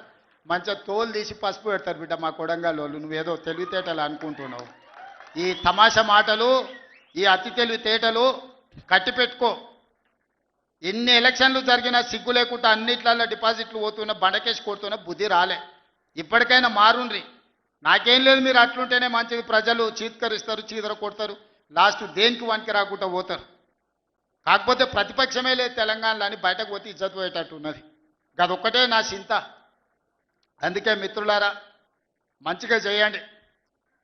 మంచిగా తోలు తీసి పసుపు పెడతారు బిడ్డ మా కొడంగల్ వాళ్ళు. నువ్వేదో తెలివితేటలు అనుకుంటున్నావు. ఈ తమాషా మాటలు, ఈ అతి తెలివితేటలు కట్టి పెట్టుకో. ఎన్ని ఎలక్షన్లు జరిగినా సిగ్గు లేకుండా అన్నిట్లలో డిపాజిట్లు పోతున్నా, బండకేసి కొడుతున్నా బుద్ధి రాలే. ఇప్పటికైనా మారుండ్రి. నాకేం లేదు, మీరు అట్లుంటేనే మంచిది. ప్రజలు చీత్కరిస్తారు, చీదర కొడతారు, లాస్ట్ దేనికి వనికి రాకుండా పోతారు. కాకపోతే ప్రతిపక్షమే లేదు తెలంగాణలో అని బయటకు పోతే ఇజ్జత్ పోయేటట్టు ఉన్నది. అదొక్కటే నా చింత. అందుకే మిత్రులారా, మంచిగా చేయండి.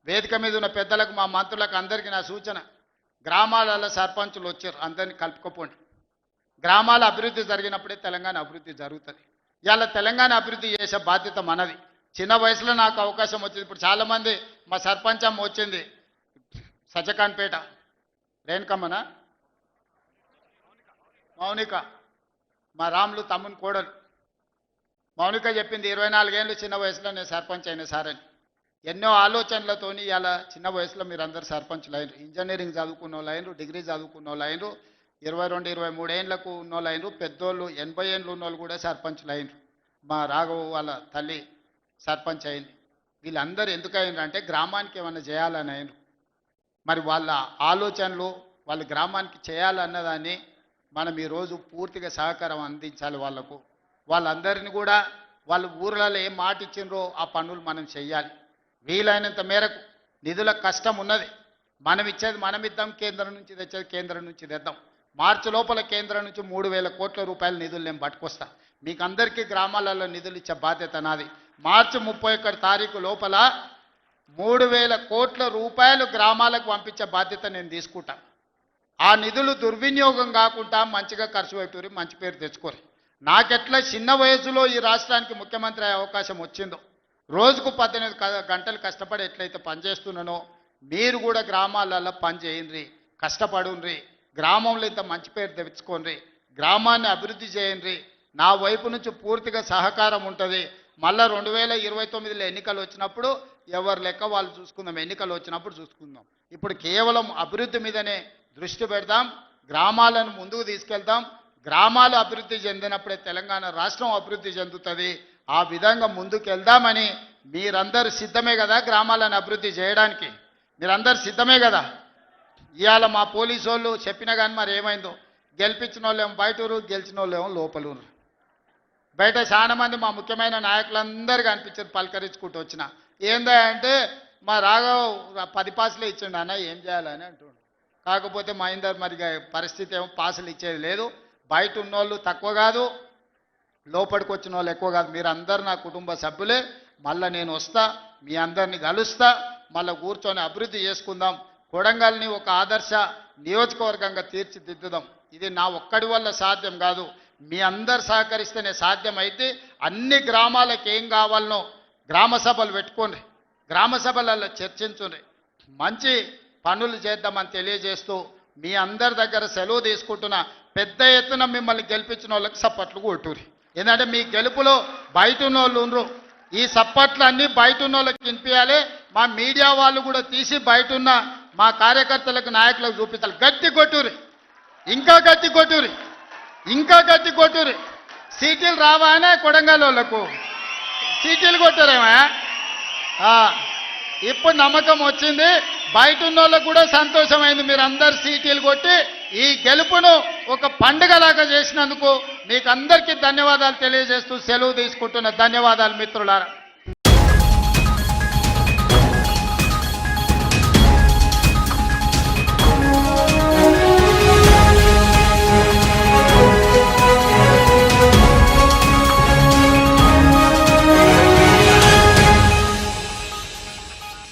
వేదిక మీద ఉన్న పెద్దలకు, మా మంత్రులకు అందరికీ నా సూచన, గ్రామాలలో సర్పంచులు వచ్చారు, అందరినీ కలుపుకోపోండి. గ్రామాల అభివృద్ధి జరిగినప్పుడే తెలంగాణ అభివృద్ధి జరుగుతుంది. ఇవాళ తెలంగాణ అభివృద్ధి చేసే బాధ్యత మనది. చిన్న వయసులో నాకు అవకాశం వచ్చింది. ఇప్పుడు చాలామంది మా సర్పంచ్ అమ్మ వచ్చింది, సజ్జకాన్పేట, రేణుకమ్మనా మౌనిక, మా రాములు తమ్ముని కోడలు మౌనిక చెప్పింది, 24 ఏళ్ళు చిన్న వయసులో నేను సర్పంచ్ అయినా సార్ అని. ఎన్నో ఆలోచనలతోని ఇలా చిన్న వయసులో మీరు అందరు సర్పంచ్లు అయినరు. ఇంజనీరింగ్ చదువుకున్న వాళ్ళు అయినరు, డిగ్రీ చదువుకున్న వాళ్ళు అయినరు, 22, 23 ఏళ్ళకు ఉన్న వాళ్ళు అయినరు, పెద్దోళ్ళు 80 ఏళ్ళు ఉన్న వాళ్ళు కూడా సర్పంచ్లు అయినరు. మా రాఘవ వాళ్ళ తల్లి సర్పంచ్ అయింది. వీళ్ళందరూ ఎందుకు అయినరు అంటే గ్రామానికి ఏమైనా చేయాలని అయినరు. మరి వాళ్ళ ఆలోచనలు వాళ్ళ గ్రామానికి చేయాలన్నదాన్ని మనం ఈరోజు పూర్తిగా సహకారం అందించాలి వాళ్ళకు. వాళ్ళందరినీ కూడా వాళ్ళ ఊర్లలో ఏం మాట ఇచ్చిండ్రో ఆ పనులు మనం చెయ్యాలి. వీలైనంత మేరకు నిధుల కష్టం ఉన్నది, మనం ఇచ్చేది మనం ఇద్దాం, కేంద్రం నుంచి తెచ్చేది కేంద్రం నుంచి తెద్దాం. మార్చి లోపల కేంద్రం నుంచి 3,000 కోట్ల రూపాయల నిధులు నేను పట్టుకొస్తా. మీకు అందరికీ గ్రామాలలో నిధులు ఇచ్చే బాధ్యత నాది. మార్చి 31 తారీఖు లోపల 3,000 కోట్ల రూపాయలు గ్రామాలకు పంపించే బాధ్యత నేను తీసుకుంటా. ఆ నిధులు దుర్వినియోగం కాకుండా మంచిగా ఖర్చు పెట్టుకుని మంచి పేరు తెచ్చుకోరు. నాకెట్లా చిన్న వయసులో ఈ రాష్ట్రానికి ముఖ్యమంత్రి అయ్యే అవకాశం వచ్చిందో, రోజుకు 18 గంటలు కష్టపడి ఎట్లయితే పనిచేస్తున్నానో మీరు కూడా గ్రామాలలో పని చేయండి, కష్టపడుండ్రి, గ్రామంలో ఇంత మంచి పేరు తెచ్చుకోండి, గ్రామాన్ని అభివృద్ధి చేయండి. నా వైపు నుంచి పూర్తిగా సహకారం ఉంటుంది. మళ్ళీ 2029లో ఎన్నికలు వచ్చినప్పుడు ఎవరి లెక్క వాళ్ళు చూసుకుందాం, ఎన్నికలు వచ్చినప్పుడు చూసుకుందాం. ఇప్పుడు కేవలం అభివృద్ధి మీదనే దృష్టి పెడదాం, గ్రామాలను ముందుకు తీసుకెళ్దాం. గ్రామాలు అభివృద్ధి చెందినప్పుడే తెలంగాణ రాష్ట్రం అభివృద్ధి చెందుతుంది. ఆ విధంగా ముందుకు వెళ్దామని మీరందరూ సిద్ధమే కదా గ్రామాలను అభివృద్ధి చేయడానికి? మీరందరూ సిద్ధమే కదా? ఇవాళ మా పోలీసు వాళ్ళు చెప్పినా కానీ మరి ఏమైందో, గెలిపించిన వాళ్ళేమో బయటూరు, గెలిచిన వాళ్ళేమో లోపలూరు. బయట చాలా మంది మా ముఖ్యమైన నాయకులందరూ కనిపించారు, పలకరించుకుంటూ వచ్చిన. ఏందా అంటే మా రాఘవ్ 10 పాసులే ఇచ్చిండు అన్న, ఏం చేయాలని అంటుండు. కాకపోతే మా ఇందరు మరి పరిస్థితి ఏమో పాసులు ఇచ్చేది లేదు. బయట ఉన్నోళ్ళు తక్కువ కాదు, లోపలికి వచ్చిన వాళ్ళు ఎక్కువ కాదు. మీరు అందరు నా కుటుంబ సభ్యులే. మళ్ళీ నేను వస్తా, మీ అందరిని కలుస్తా, మళ్ళీ కూర్చొని అభివృద్ధి చేసుకుందాం. కొడంగల్ని ఒక ఆదర్శ నియోజకవర్గంగా తీర్చిదిద్దుదాం. ఇది నా ఒక్కడి వల్ల సాధ్యం కాదు, మీ అందరు సహకరిస్తేనే సాధ్యమైతే. అన్ని గ్రామాలకు ఏం కావాలనో గ్రామ సభలు పెట్టుకోండి, గ్రామ సభలలో చర్చించుండ్రి, మంచి పనులు చేద్దామని తెలియజేస్తూ మీ అందరి దగ్గర సెలవు తీసుకుంటున్నా. పెద్ద ఎత్తున మిమ్మల్ని గెలిపించిన వాళ్ళకి సప్పట్లు కొట్టురి. ఎందుకంటే మీ గెలుపులో బయట ఉన్న వాళ్ళు ఉండరు. ఈ సప్పట్లు అన్నీ బయట ఉన్న వాళ్ళకి వినిపించాలి. మా మీడియా వాళ్ళు కూడా తీసి బయట ఉన్న మా కార్యకర్తలకు, నాయకులకు చూపించాలి. గట్టి కొట్టురి, ఇంకా గట్టి కొట్టురి, ఇంకా గట్టి కొట్టురి. సీటీలు రావానే కొడంగల్ వాళ్ళకు సీటీలు కొట్టారేమా? ఇప్పుడు నమ్మకం వచ్చింది, బయట ఉన్న వాళ్ళకు కూడా సంతోషమైంది. మీరు అందరు సీటీలు కొట్టి ఈ గెలుపును ఒక పండుగలాగా చేసినందుకు మీకు అందరికీ ధన్యవాదాలు తెలియజేస్తూ సెలవు తీసుకుంటున్న. ధన్యవాదాలు మిత్రులారా.